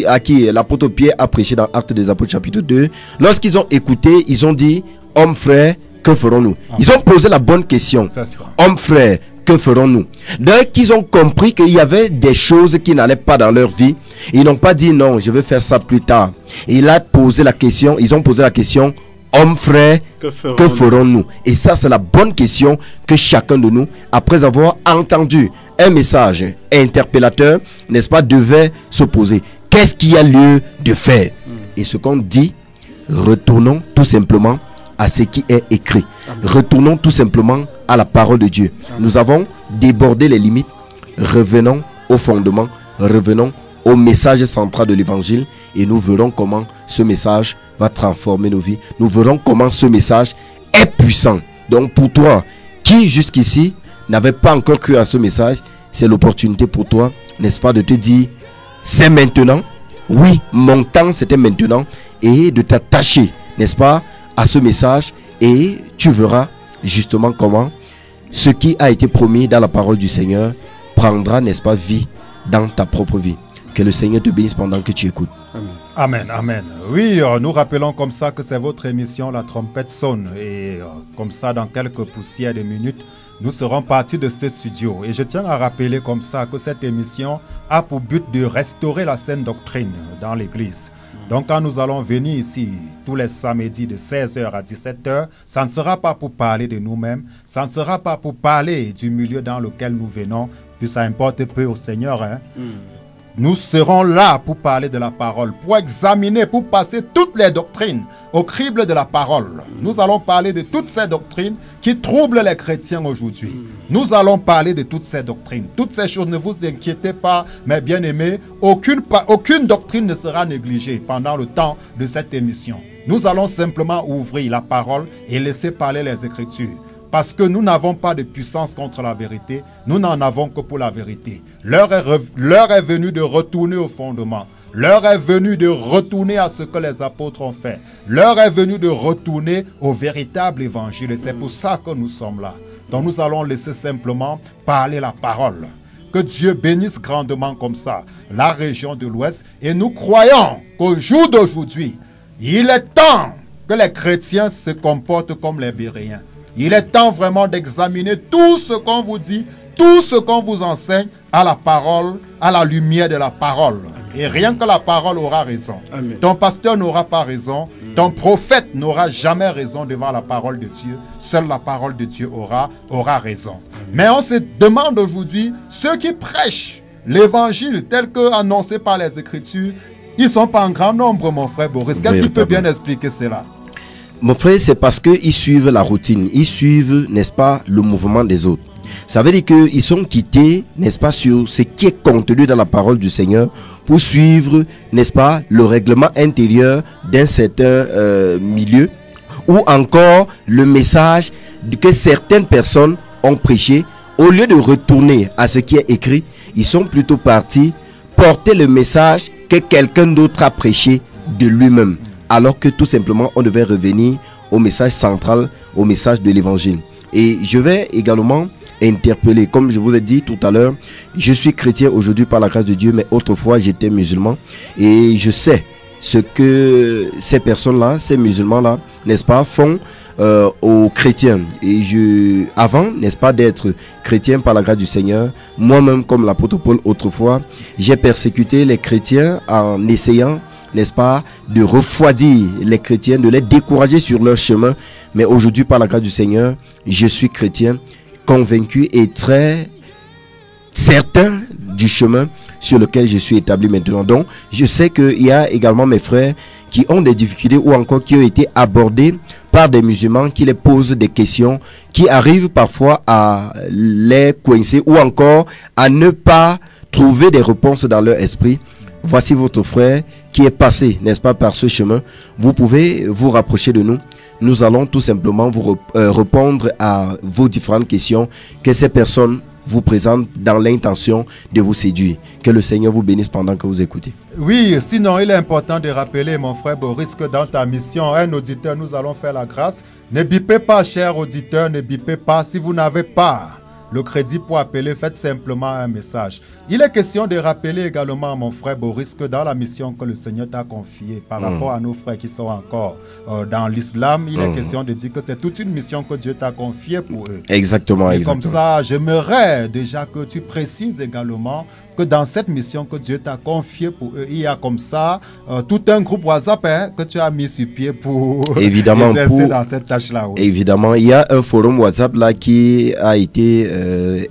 à qui l'apôtre Pierre a prêché dans Actes des Apôtres chapitre 2, lorsqu'ils ont écouté, ils ont dit: homme frère, que ferons-nous? Ils ont posé la bonne question. Homme frère, que ferons-nous? Dès qu'ils ont compris qu'il y avait des choses qui n'allaient pas dans leur vie, ils n'ont pas dit non, je vais faire ça plus tard. Ils ont posé la question, homme frère, que ferons-nous? Et ça, c'est la bonne question que chacun de nous, après avoir entendu un message interpellateur, n'est-ce pas, devait se poser. Qu'est-ce qu'il y a lieu de faire? Et ce qu'on dit, retournons tout simplement à ce qui est écrit. Retournons tout simplement à la parole de Dieu. Nous avons débordé les limites. Revenons au fondement. Revenons au message central de l'évangile. Et nous verrons comment ce message va transformer nos vies. Nous verrons comment ce message est puissant. Donc pour toi, qui jusqu'ici n'avait pas encore cru à ce message, c'est l'opportunité pour toi, n'est-ce pas, de te dire, c'est maintenant. Oui, mon temps c'était maintenant. Et de t'attacher, n'est-ce pas, à ce message. Et tu verras justement comment ce qui a été promis dans la parole du Seigneur prendra, n'est-ce pas, vie dans ta propre vie. Que le Seigneur te bénisse pendant que tu écoutes. Amen, amen. Oui, nous rappelons comme ça que c'est votre émission La Trompette sonne. Et comme ça, dans quelques poussières de minutes, nous serons partis de ce studio. Et je tiens à rappeler comme ça que cette émission a pour but de restaurer la saine doctrine dans l'Église. Donc quand nous allons venir ici tous les samedis de 16h à 17h, ça ne sera pas pour parler de nous-mêmes, ça ne sera pas pour parler du milieu dans lequel nous venons, puis ça importe peu au Seigneur. Nous serons là pour parler de la parole, pour examiner, pour passer toutes les doctrines au crible de la parole. Nous allons parler de toutes ces doctrines qui troublent les chrétiens aujourd'hui. Nous allons parler de toutes ces doctrines. Toutes ces choses, ne vous inquiétez pas, mes bien-aimés, aucune doctrine ne sera négligée pendant le temps de cette émission. Nous allons simplement ouvrir la parole et laisser parler les Écritures. Parce que nous n'avons pas de puissance contre la vérité, nous n'en avons que pour la vérité. L'heure est venue de retourner au fondement. L'heure est venue de retourner à ce que les apôtres ont fait. L'heure est venue de retourner au véritable évangile. Et c'est pour ça que nous sommes là. Donc nous allons laisser simplement parler la parole. Que Dieu bénisse grandement comme ça la région de l'Ouest. Et nous croyons qu'au jour d'aujourd'hui, il est temps que les chrétiens se comportent comme les Béréens. Il est temps vraiment d'examiner tout ce qu'on vous dit, tout ce qu'on vous enseigne à la parole, à la lumière de la parole. Et rien que la parole aura raison. Amen. Ton pasteur n'aura pas raison. Ton prophète n'aura jamais raison devant la parole de Dieu. Seule la parole de Dieu aura raison. Mais on se demande aujourd'hui, ceux qui prêchent l'évangile tel que annoncé par les Écritures, ils ne sont pas en grand nombre, mon frère Boris. Qu'est-ce qui peut bien expliquer cela? Mon frère, c'est parce qu'ils suivent la routine. Ils suivent, n'est-ce pas, le mouvement des autres. Ça veut dire qu'ils sont quittés, n'est-ce pas, sur ce qui est contenu dans la parole du Seigneur pour suivre, n'est-ce pas, le règlement intérieur d'un certain milieu, ou encore le message que certaines personnes ont prêché. Au lieu de retourner à ce qui est écrit, ils sont plutôt partis porter le message que quelqu'un d'autre a prêché de lui-même. Alors que tout simplement, on devait revenir au message central, au message de l'évangile. Et je vais également interpeller, comme je vous ai dit tout à l'heure, je suis chrétien aujourd'hui par la grâce de Dieu, mais autrefois j'étais musulman. Et je sais ce que ces personnes-là, ces musulmans-là, n'est-ce pas, font aux chrétiens. Et avant, n'est-ce pas, d'être chrétien par la grâce du Seigneur, moi-même, comme l'apôtre Paul autrefois, j'ai persécuté les chrétiens en essayant, n'est-ce pas, de refroidir les chrétiens, de les décourager sur leur chemin. Mais aujourd'hui, par la grâce du Seigneur, je suis chrétien, convaincu et très certain du chemin sur lequel je suis établi maintenant. Donc, je sais qu'il y a également mes frères qui ont des difficultés ou encore qui ont été abordés par des musulmans qui les posent des questions, qui arrivent parfois à les coincer ou encore à ne pas trouver des réponses dans leur esprit. Voici votre frère qui est passé, n'est-ce pas, par ce chemin. Vous pouvez vous rapprocher de nous. Nous allons tout simplement vous répondre à vos différentes questions que ces personnes vous présentent dans l'intention de vous séduire. Que le Seigneur vous bénisse pendant que vous écoutez. Oui, sinon il est important de rappeler, mon frère Boris, que dans ta mission, un auditeur, nous allons faire la grâce. Ne bipez pas, cher auditeur, ne bipez pas si vous n'avez pas le crédit pour appeler, faites simplement un message. Il est question de rappeler également à mon frère Boris que dans la mission que le Seigneur t'a confiée par rapport à nos frères qui sont encore dans l'islam, il est question de dire que c'est toute une mission que Dieu t'a confiée pour eux. Exactement, Et exactement. comme ça, j'aimerais déjà que tu précises également que dans cette mission que Dieu t'a confiée pour eux, il y a comme ça tout un groupe WhatsApp que tu as mis sur pied pour Évidemment, exercer dans cette tâche-là. Oui. Évidemment, il y a un forum WhatsApp là qui a été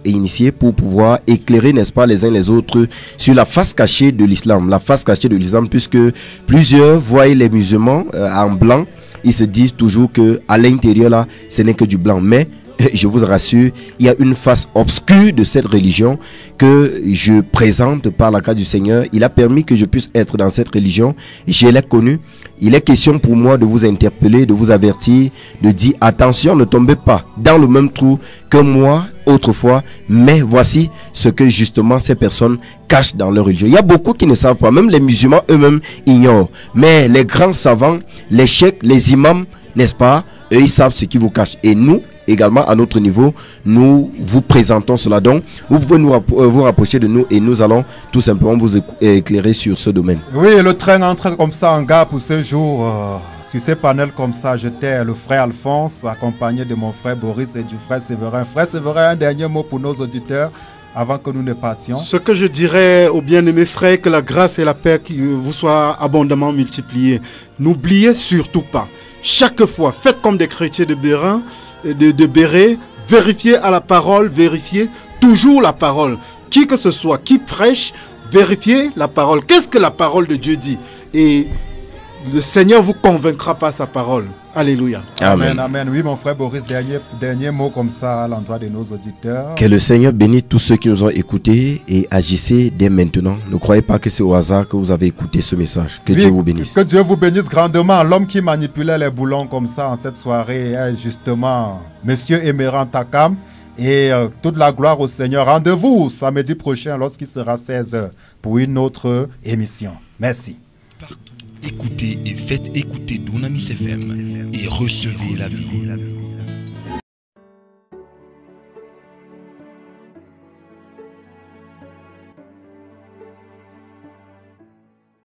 initié pour pouvoir éclairer, n'est-ce pas, les uns les autres sur la face cachée de l'islam. La face cachée de l'islam, puisque plusieurs voient les musulmans en blanc, ils se disent toujours que à l'intérieur là, ce n'est que du blanc. Mais je vous rassure, il y a une face obscure de cette religion que je présente par la grâce du Seigneur. Il a permis que je puisse être dans cette religion. Je l'ai connue. Il est question pour moi de vous interpeller, de vous avertir, de dire attention, ne tombez pas dans le même trou que moi autrefois. Mais voici ce que justement ces personnes cachent dans leur religion. Il y a beaucoup qui ne savent pas, même les musulmans eux-mêmes ignorent. Mais les grands savants, les cheikhs, les imams, n'est-ce pas, eux ils savent ce qui vous cache. Et nous, également à notre niveau, nous vous présentons cela. Donc vous pouvez vous rapprocher de nous et nous allons tout simplement vous éclairer sur ce domaine. Oui, le train entre comme ça en gare pour ce jour. Sur ces panels comme ça, j'étais le frère Alphonse accompagné de mon frère Boris et du frère Séverin. Frère Séverin, un dernier mot pour nos auditeurs avant que nous ne partions. Ce que je dirais aux bien-aimés frères, que la grâce et la paix qui vous soient abondamment multipliées. N'oubliez surtout pas, chaque fois, faites comme des chrétiens de Béret, vérifiez à la parole, vérifiez toujours la parole. Qui que ce soit, qui prêche, vérifiez la parole. Qu'est-ce que la parole de Dieu dit? Et le Seigneur vous convaincra par sa parole. Alléluia. Amen, amen. Oui, mon frère Boris, dernier mot comme ça à l'endroit de nos auditeurs. Que le Seigneur bénisse tous ceux qui nous ont écoutés et agissez dès maintenant. Ne croyez pas que c'est au hasard que vous avez écouté ce message. Que Dieu vous bénisse. Que Dieu vous bénisse grandement. L'homme qui manipulait les boulons comme ça en cette soirée est justement Monsieur Emeran Takam. Et toute la gloire au Seigneur. Rendez-vous samedi prochain lorsqu'il sera 16h pour une autre émission. Merci. Écoutez et faites écouter Dunamis FM et recevez la vie.